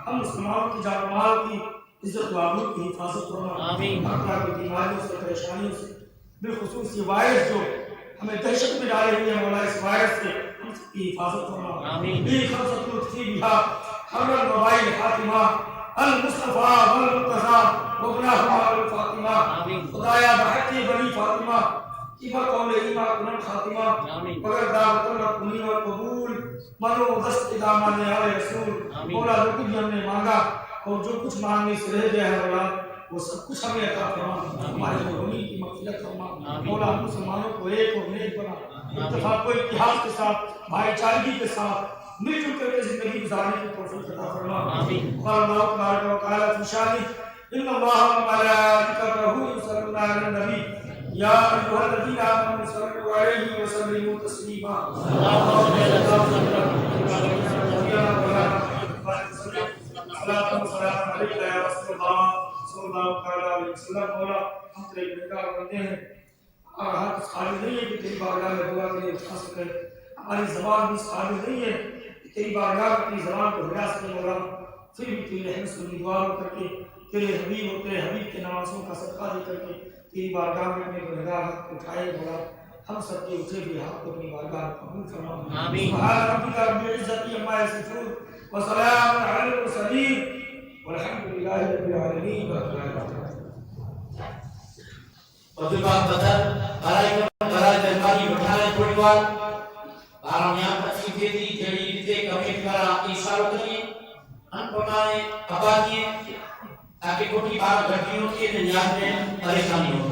ہم مسلمانوں کی جان و مال کی عزت و آبرو کی حفاظت فرما ہر طرح کی بیماریوں سے پریشانیوں سے بالخصوص یہ وائرس جو ہمیں دہشت میں ڈالے ہوئے ہیں مولا اس وائرس سے ہم سب کی حفاظت فرما خمسۃ الخفی بہا حمل الموبائل فاطمہ المصطفیٰ والمرتضیٰ وابناہما الفاطمہ خدایا بحق بنی فاطمہ کیفا قول ایما کنن خاتمہ مگر دعوت اللہ کنی و قبول منو دست ادامان آل رسول مولا جو کچھ ہم نے مانگا اور جو کچھ مانگنے سے رہ گیا ہے مولا وہ سب کچھ ہمیں عطا فرما ہمارے غمی کی مغفرت فرما مولا ہم مسلمانوں کو ایک اور نیک بنا اتفاق و اتحاد کے ساتھ بھائی چارگی کے ساتھ مل جل کر کے زندگی گزارنے کی توفیق عطا فرما قال اللہ تبارک و تعالی فی شانہ ان اللہ و ملائکتہ یصلون علی النبی یا ایھا الذین آمنوا صلوا علیہ وسلموا تسلیما اللهم صل علی رسول اللہ صلی اللہ علیہ وسلم مولا ہم تیرے گنہگار بندے ہیں اور ہر کس قابل نہیں ہے کہ تیری بارگاہ میں دعا کے لیے اٹھا سکے ہماری زبان بھی اس قابل نہیں ہے کہ تیری بارگاہ میں اپنی زبان کو ہلا سکے مولا پھر بھی تیری رحمت سے امیدوار ہو کر کے تیرے حبیب اور تیرے حبیب کے نوازوں کا صدقہ دے کر کے تیری بارگاہ میں اپنے گنہگار حق کو اٹھائے مولا ہم سب کے اٹھے ہوئے حق کو اپنی بارگاہ میں قبول فرما سبحان ربک رب العزت عما یصفون وسلام علی المرسلین والحمد للہ رب العالمین Pertemuan Badar, Balai Terpagi Berhala Puriwan, Barangnya Pasifiti, jadi kita kami kala isyaratnya, anpamane abadnya, tapi koti bar berdiut ke niatnya parisan itu.